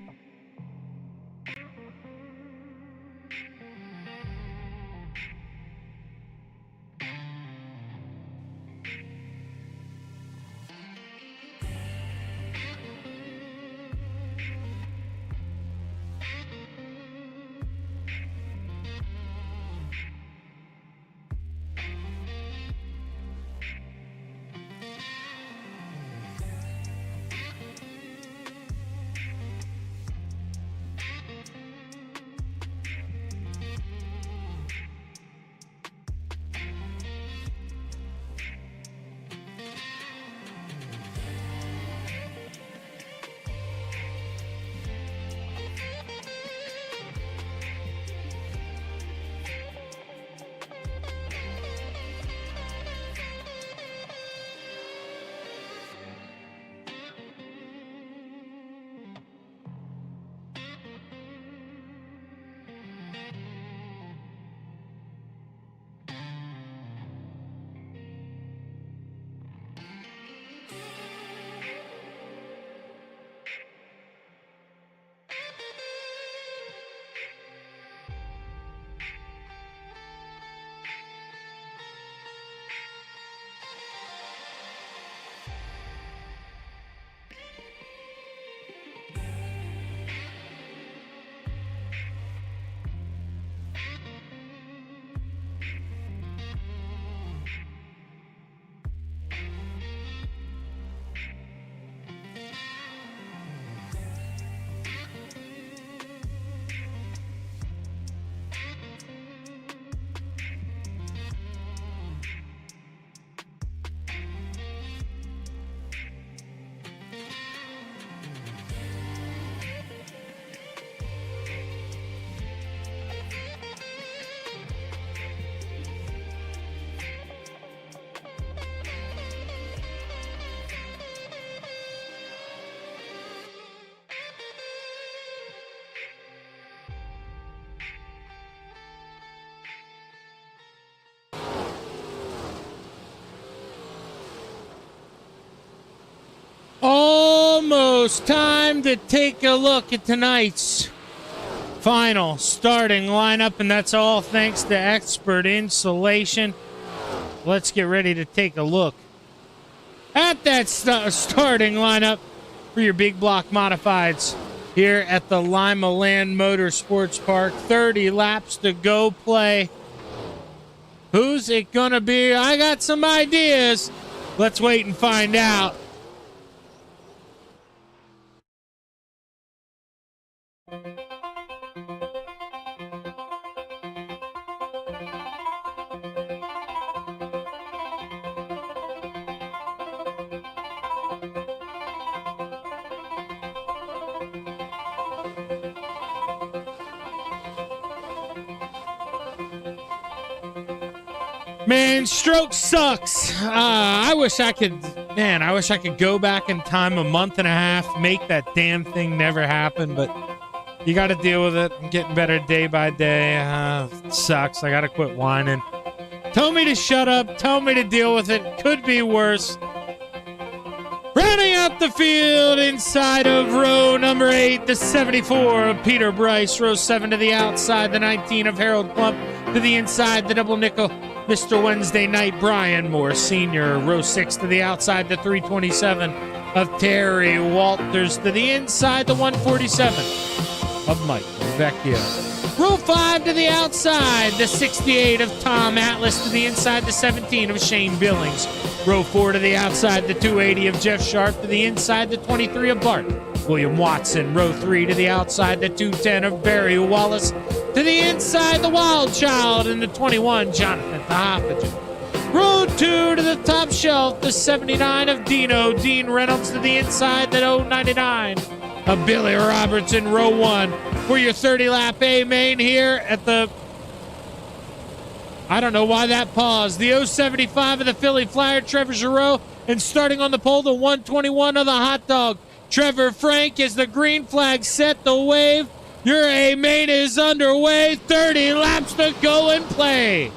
Heroes, time to take a look at tonight's final starting lineup, and that's all thanks to Expert Insulation. Let's get ready to take a look at that starting lineup for your big block modifieds here at the Lima Land Motorsports Park. 30 laps to go play. Who's it gonna be? I got some ideas. Let's wait and find out. Man, stroke sucks. I wish I could go back in time a month and a half, make that damn thing never happen, but you got to deal with it. I'm getting better day by day. It sucks. I got to quit whining. Tell me to shut up. Tell me to deal with it. Could be worse. Rounding out the field inside of row number 8, the 74 of Peter Bryce. Row 7 to the outside, the 19 of Harold Plump. To the inside, the double nickel, Mr. Wednesday Night, Brian Moore Sr. Row 6 to the outside, the 327 of Terry Walters. To the inside, the 147 of Mike Vecchio. Row 5 to the outside, the 68 of Tom Atlas. To the inside, the 17 of Shane Billings. Row 4 to the outside, the 280 of Jeff Sharp. To the inside, the 23 of Bart William Watson. Row 3 to the outside, the 210 of Barry Wallace. To the inside, the Wild Child, and the 21, Jonathan Hoffagen. Row 2 to the top shelf, the 79 of Dean Reynolds. To the inside, the 099 of Billy Roberts. In row 1 for your 30-lap A main here at the... I don't know why that paused. The 075 of the Philly Flyer, Trevor Giroux. And starting on the pole, the 121 of the Hot Dog, Trevor Frank. As the green flag set the wave, your A main is underway. 30 laps to go and play.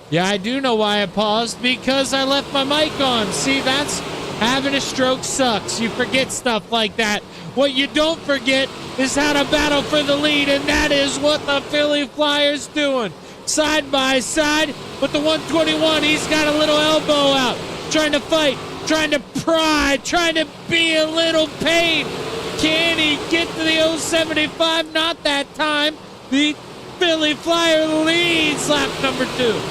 Yeah, I do know why I paused, because I left my mic on. See, that's having a stroke sucks. You forget stuff like that. What you don't forget is how to battle for the lead, and that is what the Philly Flyers doing. Side by side with the 121. He's got a little elbow out, trying to fight, trying to pry, trying to be a little pain. Can he get to the 075? Not that time. The Philly Flyer leads lap number 2.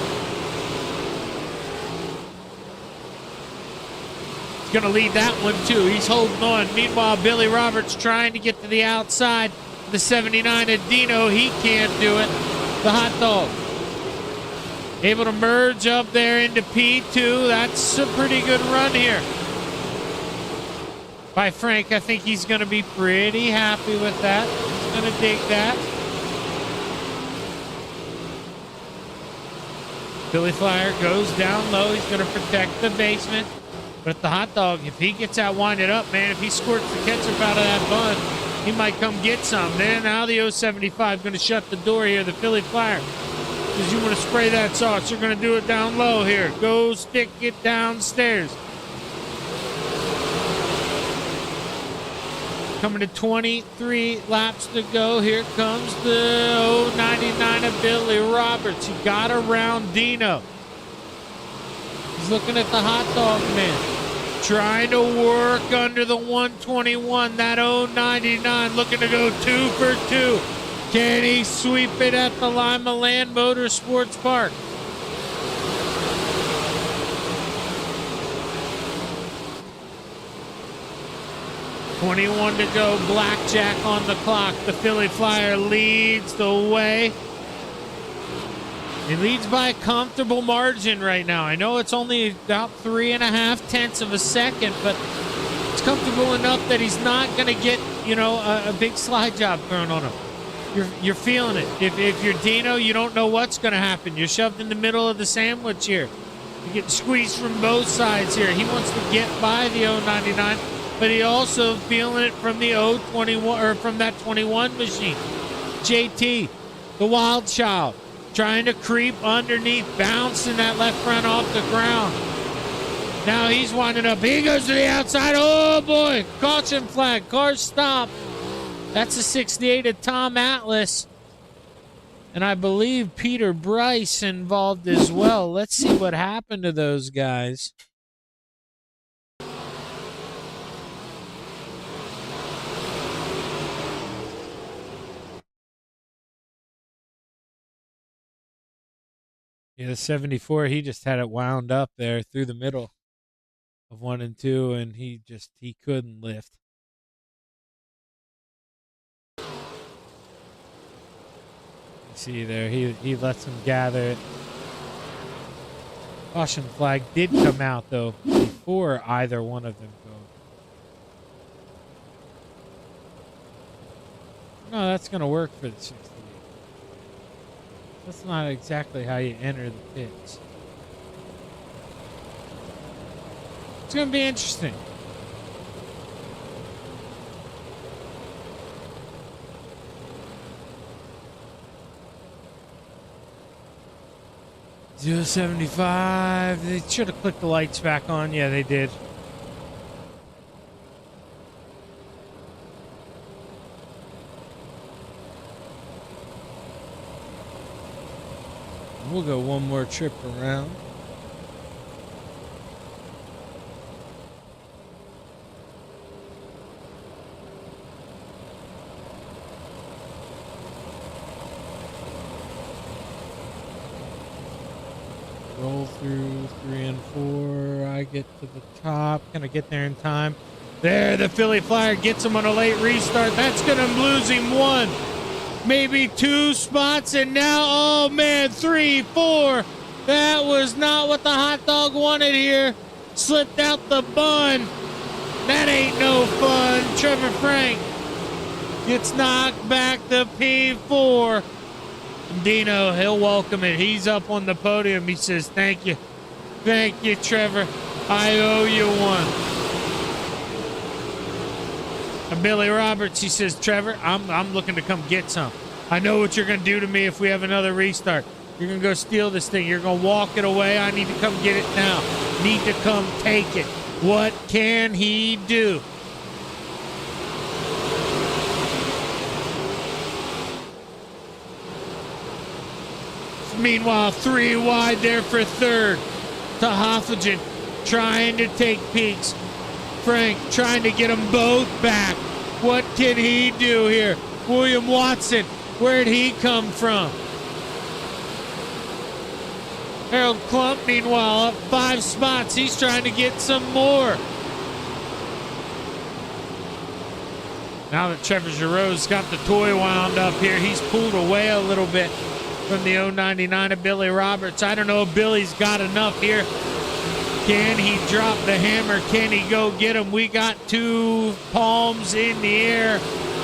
He's going to lead that one too. He's holding on. Meanwhile, Billy Roberts trying to get to the outside. The 79 of Dino, he can't do it. The Hot Dog able to merge up there into P2. That's a pretty good run here by Frank. I think he's going to be pretty happy with that. He's going to dig that. Billy Flyer goes down low. He's going to protect the basement. But the Hot Dog, if he gets that winded up, man, if he squirts the ketchup out of that bun, he might come get some. Then now the 075 going to shut the door here, the Philly Flyer. Because you want to spray that sauce, you're going to do it down low here. Go stick it downstairs. Coming to 23 laps to go. Here comes the 099 of Billy Roberts. He got around Dino. He's looking at the Hot Dog man, trying to work under the 121. That 099 looking to go 2 for 2. Can he sweep it at the Lima Land Motorsports Park? .21 to go. Blackjack on the clock. The Philly Flyer leads the way. He leads by a comfortable margin right now. I know it's only about 3.5 tenths of a second, but it's comfortable enough that he's not going to get, a big slide job thrown on him. You're feeling it. If you're Dino, you don't know what's going to happen. You're shoved in the middle of the sandwich here. You're getting squeezed from both sides here. He wants to get by the 099, but he also feeling it from the 021 or from that 21 machine. JT, the Wild Child, trying to creep underneath, bouncing that left front off the ground. Now he's winding up. He goes to the outside. Oh, boy. Caution flag. Car stop. That's a 68 of Tom Atlas. And I believe Peter Bryce involved as well. Let's see what happened to those guys. Yeah, the 74, he just had it wound up there through the middle of 1 and 2, and he couldn't lift. See there, he lets him gather it. Caution flag did come out though before either one of them go. No, that's gonna work for the 68. That's not exactly how you enter the pits. It's gonna be interesting. $0.75. They should have clicked the lights back on. Yeah, they did. We'll go one more trip around. Roll through 3 and 4. I get to the top. Can I get there in time? There, the Philly Flyer gets him on a late restart. That's going to lose him 1, maybe 2 spots. And now, oh man, 3, 4. That was not what the hot dog wanted here. Slipped out the bun. That ain't no fun. Trevor Frank gets knocked back to P4. Dino, he'll welcome it. He's up on the podium. He says, thank you. Thank you, Trevor. I owe you one. And Billy Roberts, he says, Trevor, I'm looking to come get some. I know what you're going to do to me if we have another restart. You're going to go steal this thing. You're going to walk it away. I need to come get it now. Need to come take it. What can he do? Meanwhile, 3 wide there for third. To Hoffagen, trying to take peaks. Frank trying to get them both back. What can he do here? William Watson, where'd he come from? Harold Klump, meanwhile, up 5 spots. He's trying to get some more. Now that Trevor Giroux's got the toy wound up here, he's pulled away a little bit from the 099 of Billy Roberts. I don't know if Billy's got enough here. Can he drop the hammer? Can he go get him? We got 2 palms in the air.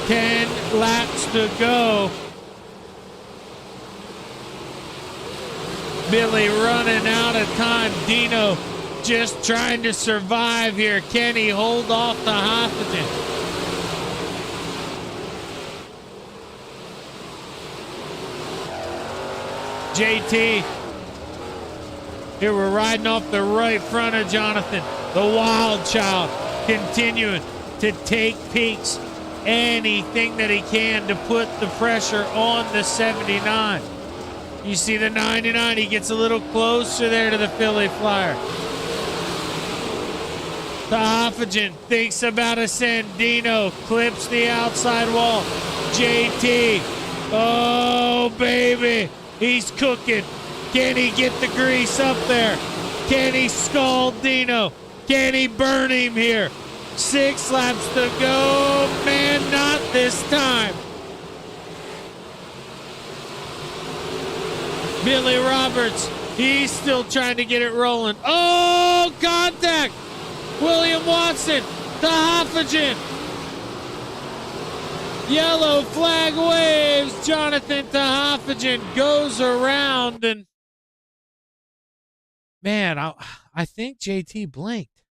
10 laps to go. Billy running out of time. Dino just trying to survive here. Can he hold off the Hoffagen? JT. Here we're riding off the right front of Jonathan. The wild child continuing to take peaks. Anything that he can to put the pressure on the 79. You see the 99. He gets a little closer there to the Philly Flyer. The Hoffagen thinks about a send. Dino clips the outside wall. JT. Oh, baby. He's cooking. Can he get the grease up there? Can he scald Dino? Can he burn him here? 6 laps to go. Man, not this time. Billy Roberts, he's still trying to get it rolling. Oh, contact. William Watson, the Hoffagen. Yellow flag waves. Jonathan Hoffagen goes around, and man, I think JT blinked.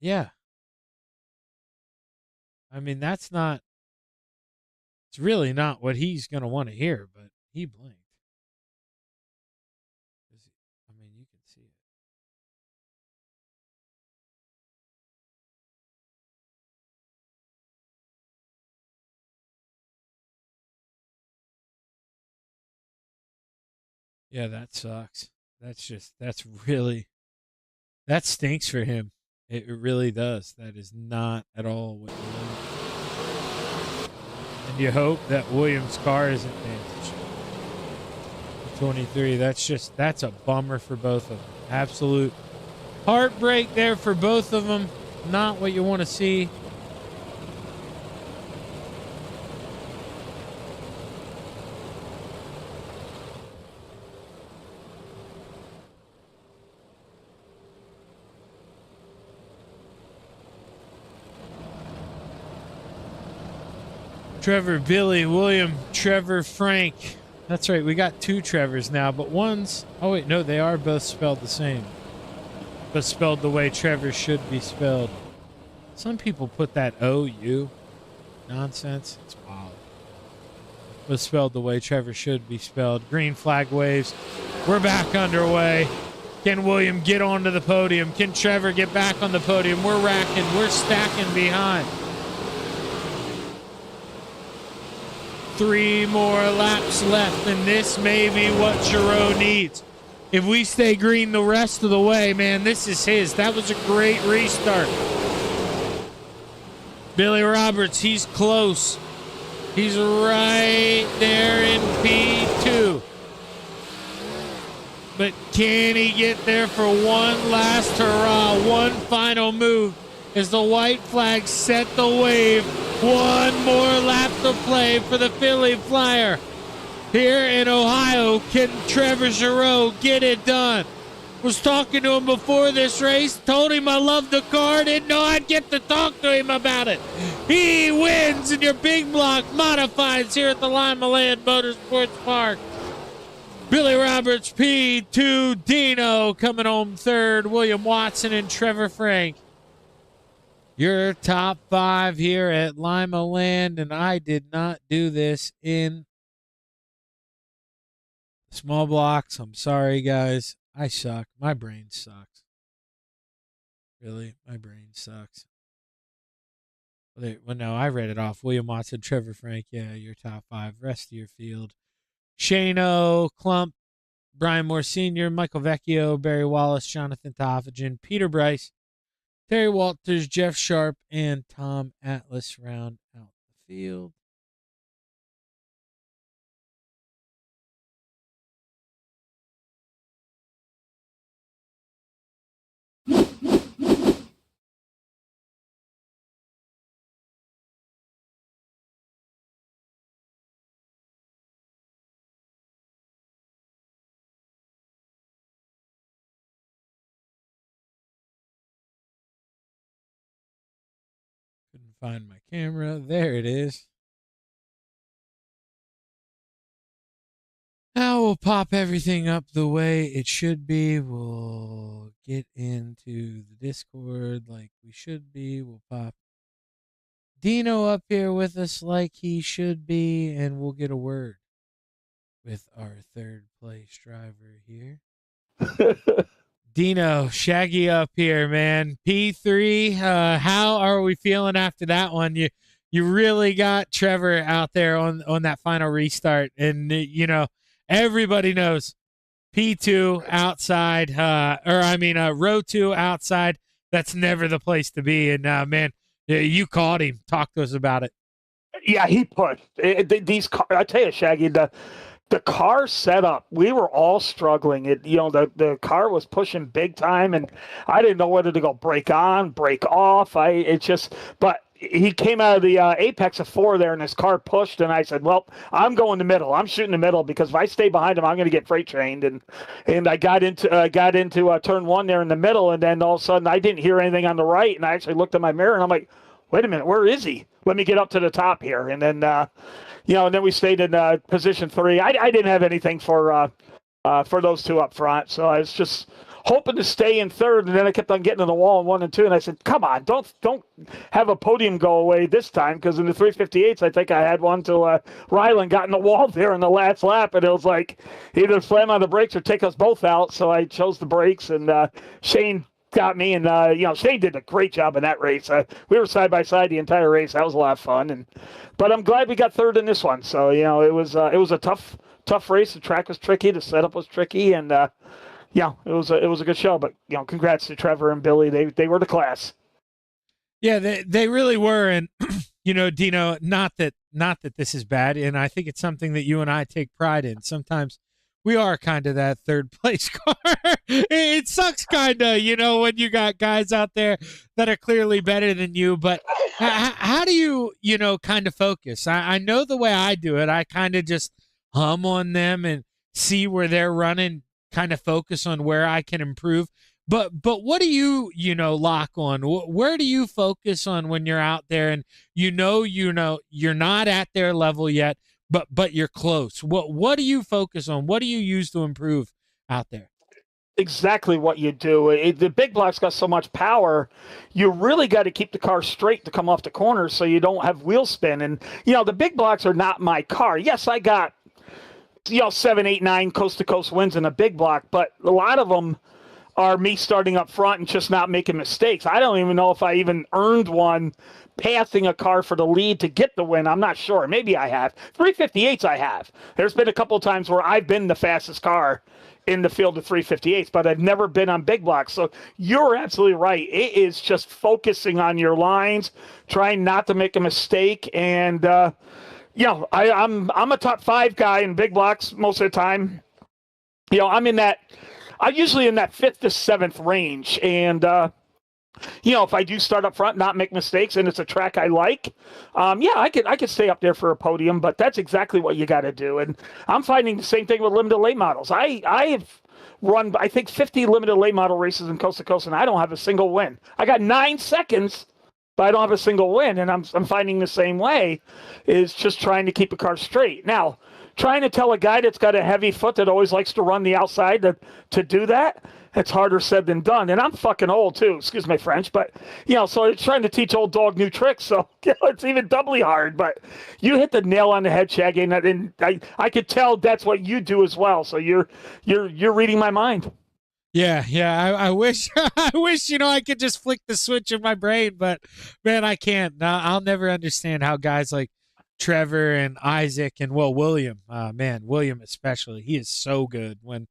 Yeah. I mean, it's really not what he's going to want to hear, but he blinked. I mean, you can see it. Yeah, that sucks. That stinks for him. It really does. That is not at all what you want. And you hope that Williams' car isn't damaged. 23. That's a bummer for both of them. Absolute heartbreak there for both of them. Not what you want to see. Trevor, Billy, William, Trevor, Frank. That's right. We got 2 Trevors now, but one's... Oh, wait. No, they are both spelled the same. But spelled the way Trevor should be spelled. Some people put that O-U. Nonsense. It's wild. But spelled the way Trevor should be spelled. Green flag waves. We're back underway. Can William get onto the podium? Can Trevor get back on the podium? We're racking. We're stacking behind. 3 more laps left, and this may be what Giroux needs. If we stay green the rest of the way, man, this is his. That was a great restart. Billy Roberts, he's close. He's right there in P2. But can he get there for one last hurrah, one final move as the white flag set the wave? One more lap to play for the Philly Flyer. Here in Ohio, can Trevor Giroux get it done? Was talking to him before this race, told him I loved the car, didn't know I'd get to talk to him about it. He wins in your big block modifieds here at the Lima Land Motorsports Park. Billy Roberts, P2, Dino coming home third, William Watson and Trevor Frank. Your top 5 here at Lima Land, and I did not do this in small blocks. I'm sorry, guys. I suck. My brain sucks. Really, my brain sucks. Well, no, I read it off. William Watson, Trevor Frank, yeah, your top 5. Rest of your field. Shano, Klump, Brian Moore Sr., Michael Vecchio, Barry Wallace, Jonathan Toffagen, Peter Bryce, Terry Walters, Jeff Sharp, and Tom Atlas round out the field. Couldn't find my camera. There it is. Now we'll pop everything up the way it should be. We'll get into the Discord like we should be. We'll pop Dino up here with us like he should be, and we'll get a word with our third place driver here. Dino, Shaggy up here, man. P3, how are we feeling after that one? You really got Trevor out there on that final restart, and everybody knows P2 outside, row 2 outside. That's never the place to be. And man, you caught him. Talk to us about it. Yeah, he pushed these. I tell you, Shaggy, the car setup, we were all struggling. The car was pushing big time, and I didn't know whether to go brake on, brake off. But he came out of the apex of 4 there, and his car pushed, and I said, well, I'm going the middle. I'm shooting the middle, because if I stay behind him, I'm going to get freight trained. And I got into turn 1 there in the middle, and then all of a sudden I didn't hear anything on the right, and I actually looked at my mirror, and I'm like, wait a minute, where is he? Let me get up to the top here. And then, and then we stayed in position 3. I didn't have anything for those 2 up front, so I was just hoping to stay in 3rd, and then I kept on getting to the wall in 1 and 2, and I said, come on, don't have a podium go away this time, because in the 358s, I think I had one till Ryland got in the wall there in the last lap, and it was like either slam on the brakes or take us both out, so I chose the brakes, and Shane got me. And, Shane did a great job in that race. We were side by side the entire race. That was a lot of fun. But I'm glad we got third in this one. So, it was a tough race. The track was tricky. The setup was tricky. And, it was a good show. But, congrats to Trevor and Billy. They were the class. Yeah, they really were. And, Dino, not that this is bad. And I think it's something that you and I take pride in. Sometimes we are kind of that third place car. It sucks kind of, when you got guys out there that are clearly better than you. But how do you, kind of focus? I know the way I do it. I kind of just hum on them and see where they're running, kind of focus on where I can improve. But what do you, lock on? Where do you focus on when you're out there and you're not at their level yet, but you're close? What do you focus on? What do you use to improve out there? Exactly what you do. The big block's got so much power, you really got to keep the car straight to come off the corner so you don't have wheel spin. And, the big blocks are not my car. Yes, I got, 7, 8, 9 coast-to-coast wins in a big block, but a lot of them are me starting up front and just not making mistakes. I don't even know if I even earned one passing a car for the lead to get the win. I'm not sure. Maybe I have. 358s I have. There's been a couple of times where I've been the fastest car in the field of 358s, but I've never been on big blocks. So you're absolutely right. It is just focusing on your lines, trying not to make a mistake. And, I'm a top 5 guy in big blocks most of the time. I'm usually in that 5th to 7th range. And, if I do start up front, not make mistakes, and it's a track I like, I could stay up there for a podium, but that's exactly what you got to do. And I'm finding the same thing with limited late models. I have run, I think, 50 limited late model races in coast to coast, and I don't have a single win. I got 9 seconds, but I don't have a single win. And I'm finding the same way is just trying to keep a car straight. Now, trying to tell a guy that's got a heavy foot that always likes to run the outside to do that, it's harder said than done. And I'm fucking old too, excuse my French, but so it's trying to teach old dog new tricks. So it's even doubly hard, but you hit the nail on the head, Shaggy. And I could tell that's what you do as well. So you're reading my mind. Yeah. I wish, I could just flick the switch in my brain, but man, I can't. I'll never understand how guys like Trevor and Isaac and William, William especially, he is so good when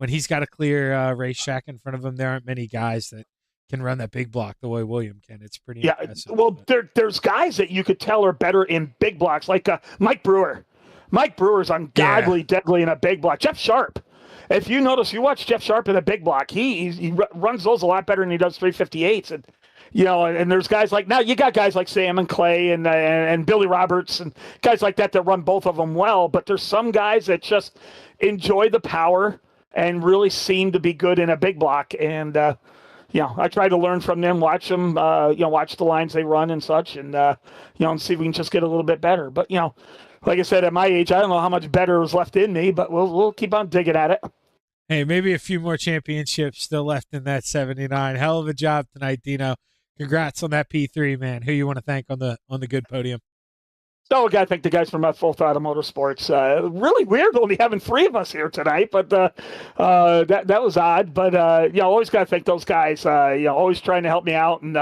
he's got a clear racetrack in front of him. There aren't many guys that can run that big block the way William can. It's pretty impressive. Well, there's guys that you could tell are better in big blocks, like Mike Brewer. Mike Brewer's ungodly deadly in a big block. Jeff Sharp. If you notice, you watch Jeff Sharp in a big block, he runs those a lot better than he does 358s. And and there's guys like, now you got guys like Sam and Clay and Billy Roberts and guys like that run both of them well. But there's some guys that just enjoy the power and really seem to be good in a big block. And, I try to learn from them, watch them, watch the lines they run and such, and, and see if we can just get a little bit better. But, like I said, at my age, I don't know how much better was left in me, but we'll keep on digging at it. Hey, maybe a few more championships still left in that 79. Hell of a job tonight, Dino. Congrats on that P3, man. Who you want to thank on the good podium? Oh, I got to thank the guys from Full Throttle Motorsports. Really weird only having 3 of us here tonight, but that was odd. But always got to thank those guys. Always trying to help me out, and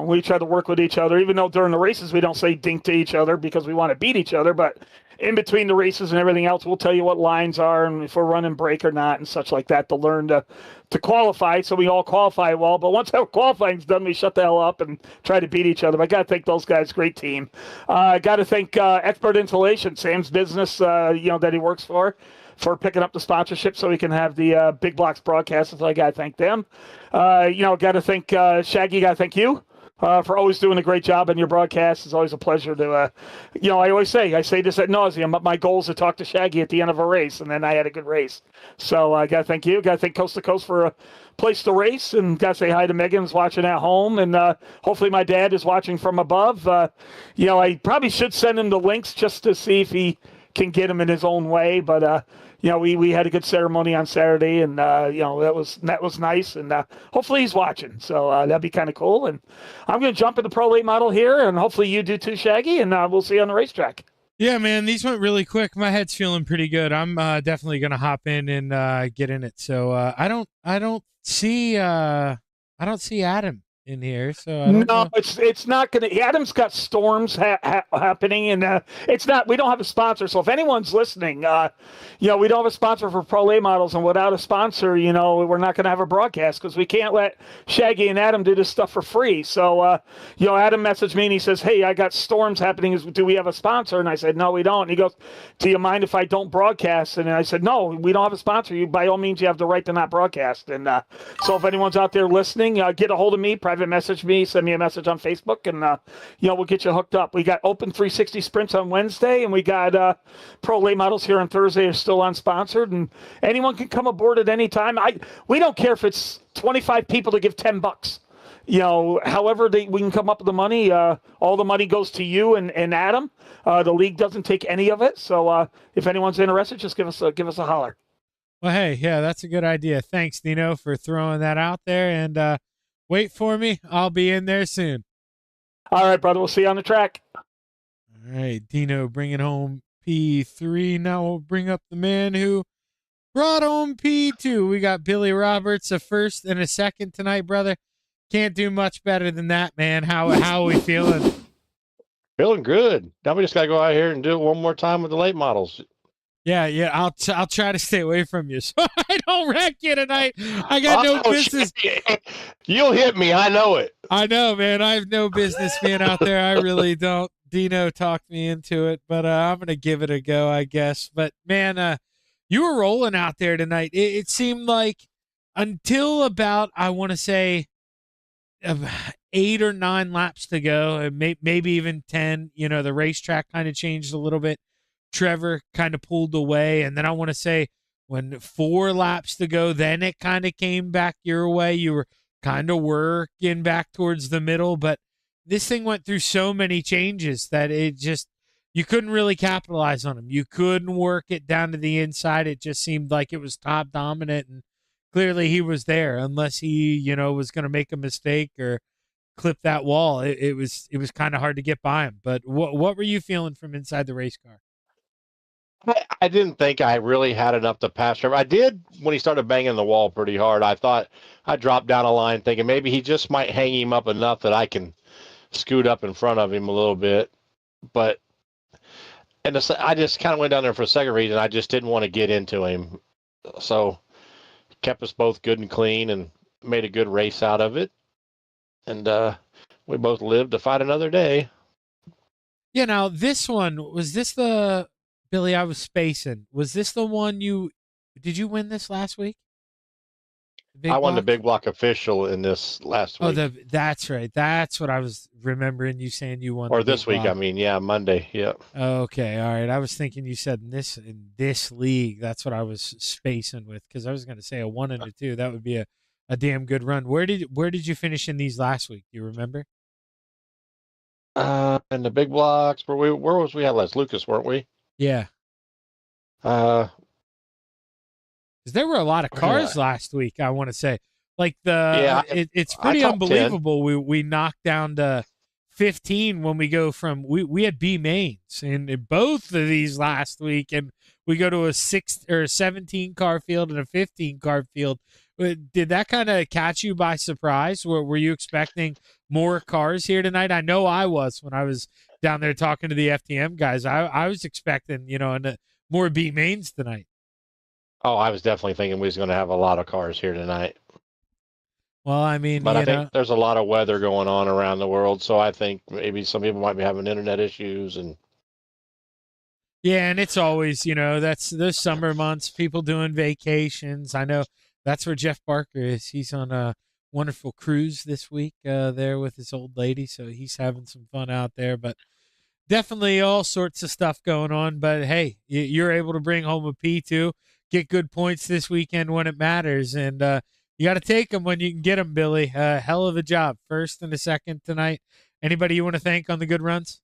we try to work with each other. Even though during the races we don't say dink to each other because we want to beat each other, but in between the races and everything else, we'll tell you what lines are and if we're running brake or not and such like that to learn to qualify, so we all qualify well. But once our qualifying's done, we shut the hell up and try to beat each other. But I got to thank those guys. Great team. I got to thank Expert Insulation, Sam's business, that he works for picking up the sponsorship so we can have the Big Blocks broadcast. So I got to thank them. Got to thank Shaggy. Got to thank you. For always doing a great job on your broadcast. It's always a pleasure to, I always say this ad nauseum, but my goal is to talk to Shaggy at the end of a race, and then I had a good race. So I got to thank you. Got to thank Coast to Coast for a place to race, and got to say hi to Megan who's watching at home, and hopefully my dad is watching from above. I probably should send him the links just to see if he can get them in his own way, but we had a good ceremony on Saturday, and that was nice, and hopefully he's watching. So that'd be kind of cool. And I'm going to jump in the Pro Late Model here, and hopefully you do too, Shaggy, and we'll see you on the racetrack. Yeah, man, these went really quick. My head's feeling pretty good. I'm definitely going to hop in and get in it. So I don't see I don't see Adam in here, so I don't No, know. it's not going to. Adam's got storms happening, and it's not. We don't have a sponsor, so if anyone's listening, we don't have a sponsor for Pro Late Models, and without a sponsor, we're not going to have a broadcast because we can't let Shaggy and Adam do this stuff for free. So, Adam messaged me and he says, "Hey, I got storms happening. Do we have a sponsor?" And I said, "No, we don't." And he goes, "Do you mind if I don't broadcast?" And I said, "No, we don't have a sponsor. You, by all means, you have the right to not broadcast." And so, if anyone's out there listening, get a hold of me, private message me, send me a message on Facebook, and we'll get you hooked up. We got Open 360 sprints on Wednesday, and we got Pro Late Models here on Thursday are still unsponsored, and anyone can come aboard at any time. We don't care if it's 25 people to give $10. However we can come up with the money. All the money goes to you and Adam. The league doesn't take any of it. So if anyone's interested, just give us a holler. Well, hey, yeah, that's a good idea. Thanks, Dino, for throwing that out there. And wait for me. I'll be in there soon. All right, brother. We'll see you on the track. All right, Dino bringing home P3. Now we'll bring up the man who brought home P2. We got Billy Roberts, a first and a second tonight, brother. Can't do much better than that, man. How are we feeling? Feeling good. Now we just got to go out here and do it one more time with the late models. Yeah. I'll try to stay away from you so I don't wreck you tonight. I got no business. You'll hit me. I know it. I know, man. I have no business being out there. I really don't. Dino talked me into it, but I'm gonna give it a go, I guess. But man, you were rolling out there tonight. It seemed like until about, I want to say, 8 or 9 laps to go, and maybe even 10. The racetrack kind of changed a little bit. Trevor kind of pulled away, and then I want to say when 4 laps to go, then it kind of came back your way. You were kind of working back towards the middle, but this thing went through so many changes that you couldn't really capitalize on them. You couldn't work it down to the inside. It just seemed like it was top dominant, and clearly he was there unless he, was going to make a mistake or clip that wall. It was kind of hard to get by him. But what were you feeling from inside the race car? I didn't think I really had enough to pass Trevor. I did when he started banging the wall pretty hard. I thought I dropped down a line thinking maybe he just might hang him up enough that I can scoot up in front of him a little bit. But I just kind of went down there for a second reason. I just didn't want to get into him. So kept us both good and clean and made a good race out of it. And we both lived to fight another day. Yeah, now this one, was this the Billy, I was spacing. Was this the one did you win this last week? I won the big block official in this last week. Oh, that's right. That's what I was remembering you saying you won. Or this week, block. I mean, yeah, Monday. Yep. Okay, all right. I was thinking you said in this league. That's what I was spacing with, because I was going to say a 1 and a 2. That would be a damn good run. Where did you finish in these last week? Do you remember? In the big blocks. Where was we at last? Lucas, weren't we? Yeah. Because there were a lot of cars last week, I want to say. Like it's pretty unbelievable. We knocked down to 15 when we go from we had B mains in both of these last week, and we go to a 6 or 17 car field and a 15 car field. Did that kind of catch you by surprise? Were you expecting more cars here tonight? I know I was when I was down there talking to the FTM guys. I was expecting, more B mains tonight. Oh, I was definitely thinking we was going to have a lot of cars here tonight. Well, I mean, but I think there's a lot of weather going on around the world, so I think maybe some people might be having internet issues and. Yeah, and it's always, that's those summer months, people doing vacations. I know that's where Jeff Barker is. He's on a wonderful cruise this week there with his old lady, so he's having some fun out there. But definitely all sorts of stuff going on. But hey, you're able to bring home a P2, get good points this weekend when it matters, and you got to take them when you can get them, Billy. Hell of a job, first and a second tonight. Anybody you want to thank on the good runs?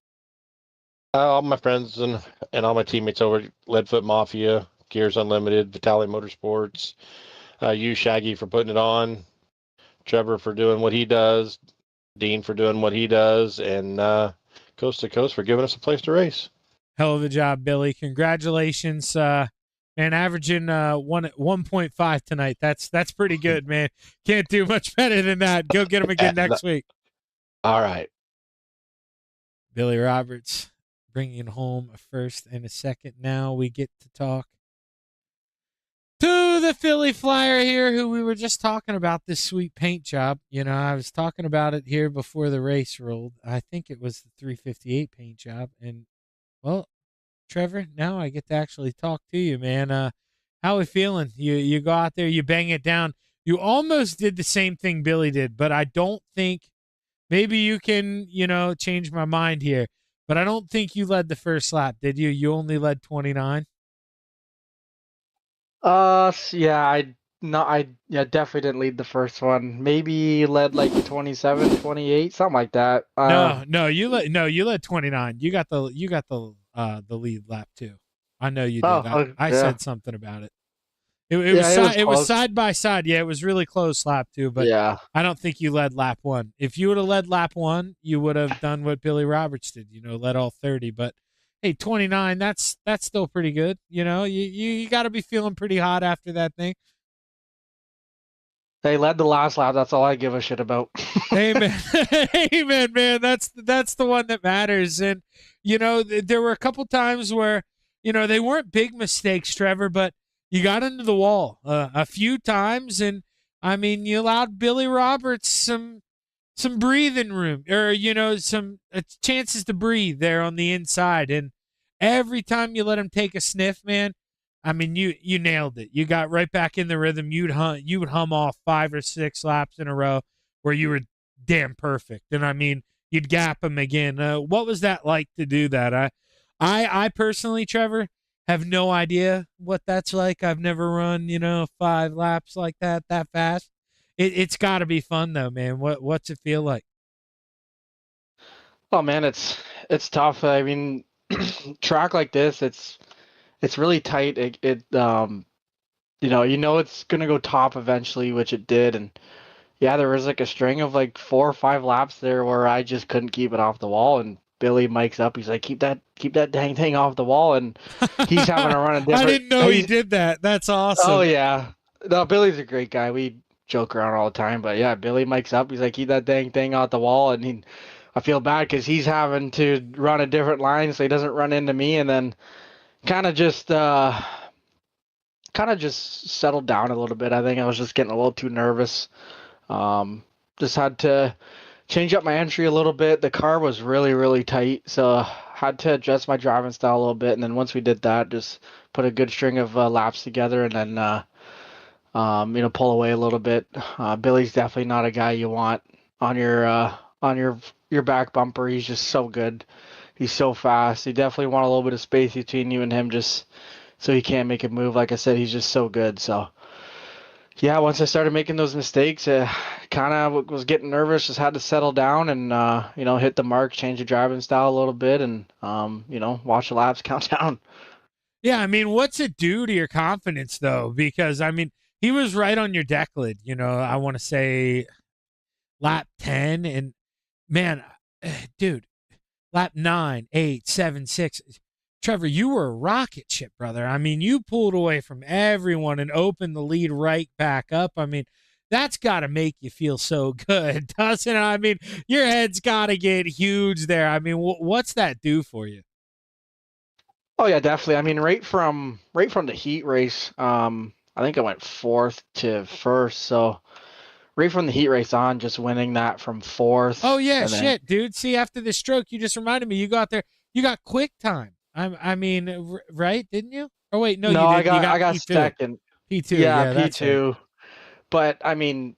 All my friends and all my teammates over at Leadfoot Mafia, Gears Unlimited, Vitaly Motorsports, you, Shaggy, for putting it on, Trevor for doing what he does, Dean for doing what he does, and Coast to Coast for giving us a place to race. Hell of a job, Billy. Congratulations. Man, averaging 1.5 tonight. That's pretty good, man. Can't do much better than that. Go get him again next week. All right. Billy Roberts bringing home a first and a second. Now we get to talk to the Philly Flyer here, who we were just talking about this sweet paint job. You know, I was talking about it here before the race rolled. I think it was the 358 paint job. And, well, Trevor, now I get to actually talk to you, man. How we feeling? You go out there, you bang it down. You almost did the same thing Billy did, but I don't think maybe you can, change my mind here. But I don't think you led the first lap, did you? You only led 29. Yeah, I definitely didn't lead the first one. Maybe led like 27, 28, something like that. No, you led 29. You got the lead lap too. I know you did. I yeah. said something about it. It was side by side. Yeah, it was really close lap two, but Yeah. I don't think you led lap one. If you would have led lap one, you would have done what Billy Roberts did, led all 30. But hey, 29, that's still pretty good. You got to be feeling pretty hot after that thing. They led the last lap. That's all I give a shit about. Amen. Amen, man. That's the one that matters. And there were a couple times where they weren't big mistakes, Trevor, but you got into the wall a few times, and I mean, you allowed Billy Roberts some breathing room, or some chances to breathe there on the inside. And every time you let him take a sniff, man, I mean, you nailed it. You got right back in the rhythm. You would hum off 5 or 6 laps in a row where you were damn perfect. And I mean, you'd gap him again. What was that like to do that? I personally, Trevor, have no idea what that's like. I've never run, 5 laps like that fast. It's got to be fun though, man. What's it feel like? Oh man, it's tough. I mean, track like this, it's really tight. It's gonna go top eventually, which it did. And yeah, there was like a string of like 4 or 5 laps there where I just couldn't keep it off the wall. And Billy mics up. He's like, keep that dang thing off the wall. And he's having to run a different. I didn't know he did that. That's awesome. Oh yeah, no, Billy's a great guy. We joke around all the time, but yeah, Billy mics up. He's like, keep that dang thing off the wall. And I feel bad because he's having to run a different line so he doesn't run into me. And then kind of just settled down a little bit. I think I was just getting a little too nervous. Just had to change up my entry a little bit. The car was really, really tight, so had to adjust my driving style a little bit. And then once we did that, just put a good string of laps together, and then pull away a little bit. Billy's definitely not a guy you want on your back bumper. He's just so good. He's so fast. You definitely want a little bit of space between you and him, just so he can't make a move. Like I said, he's just so good. So yeah, once I started making those mistakes, kind of was getting nervous. Just had to settle down and hit the mark, change the driving style a little bit, and watch the laps count down. Yeah, I mean, what's it do to your confidence though? Because I mean, he was right on your deck lid. I want to say lap 10, and man, dude, lap 9, 8, 7, 6. Trevor, you were a rocket ship, brother. I mean, you pulled away from everyone and opened the lead right back up. I mean, that's got to make you feel so good, doesn't it? I mean, your head's got to get huge there. I mean, what's that do for you? Oh yeah, definitely. I mean, right from the heat race, I think I went 4th to 1st. So right from the heat race on, just winning that from 4th. Oh yeah, shit, dude. See, after the stroke, you just reminded me. You got there. You got quick time. I mean, right? Didn't you? Oh wait, no, you didn't. I got P2. second. P2. Yeah, that's P2. right. But I mean,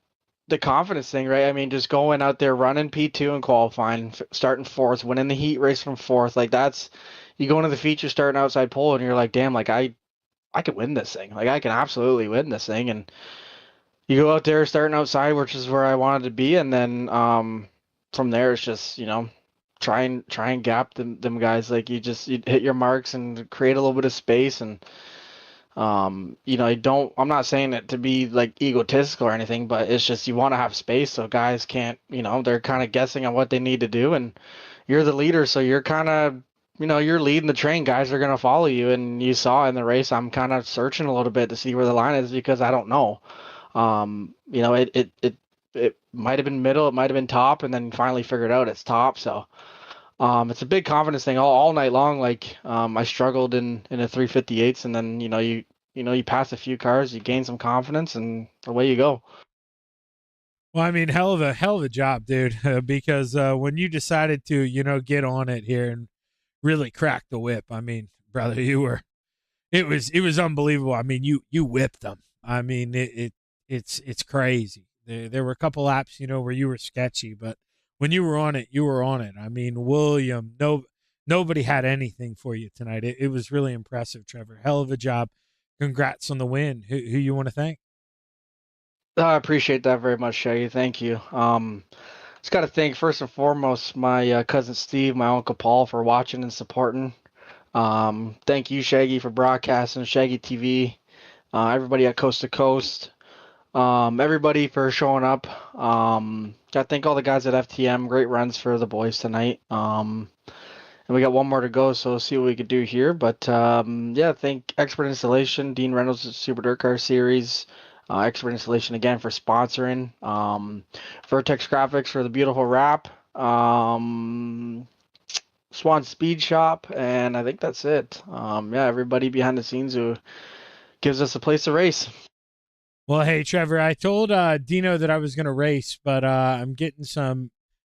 the confidence thing, right? I mean, just going out there running P2 and qualifying, starting 4th, winning the heat race from 4th, like that's you go into the feature starting outside pole and you're like, damn, like I could win this thing. Like I can absolutely win this thing. And you go out there starting outside, which is where I wanted to be, and then from there it's just try and gap them guys. Like you hit your marks and create a little bit of space. And I'm not saying it to be like egotistical or anything, but it's just you want to have space so guys can't, they're kind of guessing on what they need to do, and you're the leader, so you're kind of you're leading the train, guys are gonna follow you. And you saw in the race, I'm kind of searching a little bit to see where the line is because I don't know. It might have been middle, it might have been top, and then finally figured out it's top. So it's a big confidence thing all night long. Like I struggled in a 358s, and then you pass a few cars, you gain some confidence, and away you go. Well, I mean, hell of a job, dude. Because when you decided to, get on it here and really crack the whip, I mean, brother, it was unbelievable. I mean, you whipped them. I mean, it's crazy. There were a couple laps, where you were sketchy, but when you were on it, you were on it. I mean, William, nobody had anything for you tonight. It was really impressive, Trevor. Hell of a job. Congrats on the win. Who you want to thank? I appreciate that very much, Shaggy. Thank you. Just got to thank first and foremost my cousin Steve, my uncle Paul for watching and supporting. Thank you, Shaggy, for broadcasting, Shaggy TV. Everybody at Coast to Coast. Everybody for showing up. Got to thank all the guys at FTM. Great runs for the boys tonight. And we got one more to go, so we'll see what we could do here. But yeah, thank Expert Installation, Dean Reynolds Super Dirt Car Series, Expert Installation again for sponsoring, Vertex Graphics for the beautiful wrap, Swan Speed Shop, and I think that's it. Yeah, everybody behind the scenes who gives us a place to race. Well, hey, Trevor, I told Dino that I was going to race, but I'm getting some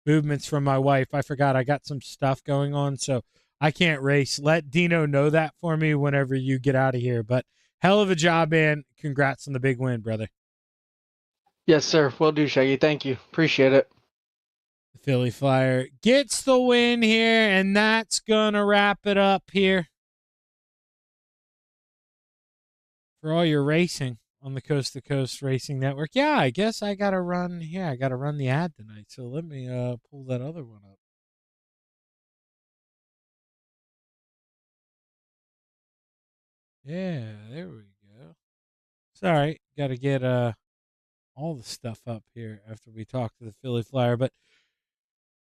movements from my wife. I forgot I got some stuff going on, so I can't race. Let Dino know that for me whenever you get out of here. But hell of a job, man. Congrats on the big win, brother. Yes, sir. Will do, Shaggy. Thank you. Appreciate it. The Philly Flyer gets the win here, and that's going to wrap it up here for all your racing on the Coast to Coast Racing Network. Yeah, I guess I got to run here. I got to run the ad tonight. So let me pull that other one up. Yeah, there we go. Sorry, got to get all the stuff up here after we talk to the Philly Flyer. But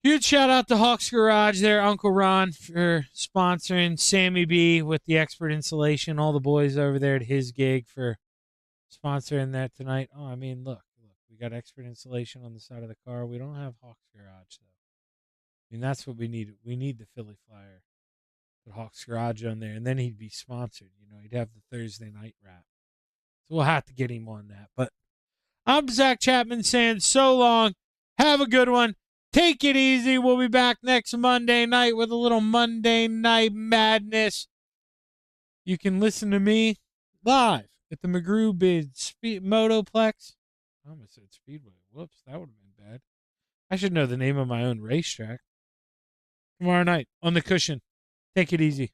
huge shout out to Hawks Garage there, Uncle Ron, for sponsoring, Sammy B with the Expert Insulation, all the boys over there at his gig for sponsoring that tonight. Oh, I mean, look, we got Expert Insulation on the side of the car. We don't have Hawks Garage, though. I mean, that's what we need. We need the Philly Flyer. Put Hawks Garage on there, and then he'd be sponsored. He'd have the Thursday night wrap. So we'll have to get him on that. But I'm Zach Chapman saying so long. Have a good one. Take it easy. We'll be back next Monday night with a little Monday Night Madness. You can listen to me live at the McGrew Bid Motoplex. I almost said Speedway. Whoops, that would have been bad. I should know the name of my own racetrack. Tomorrow night on the Cushion. Take it easy.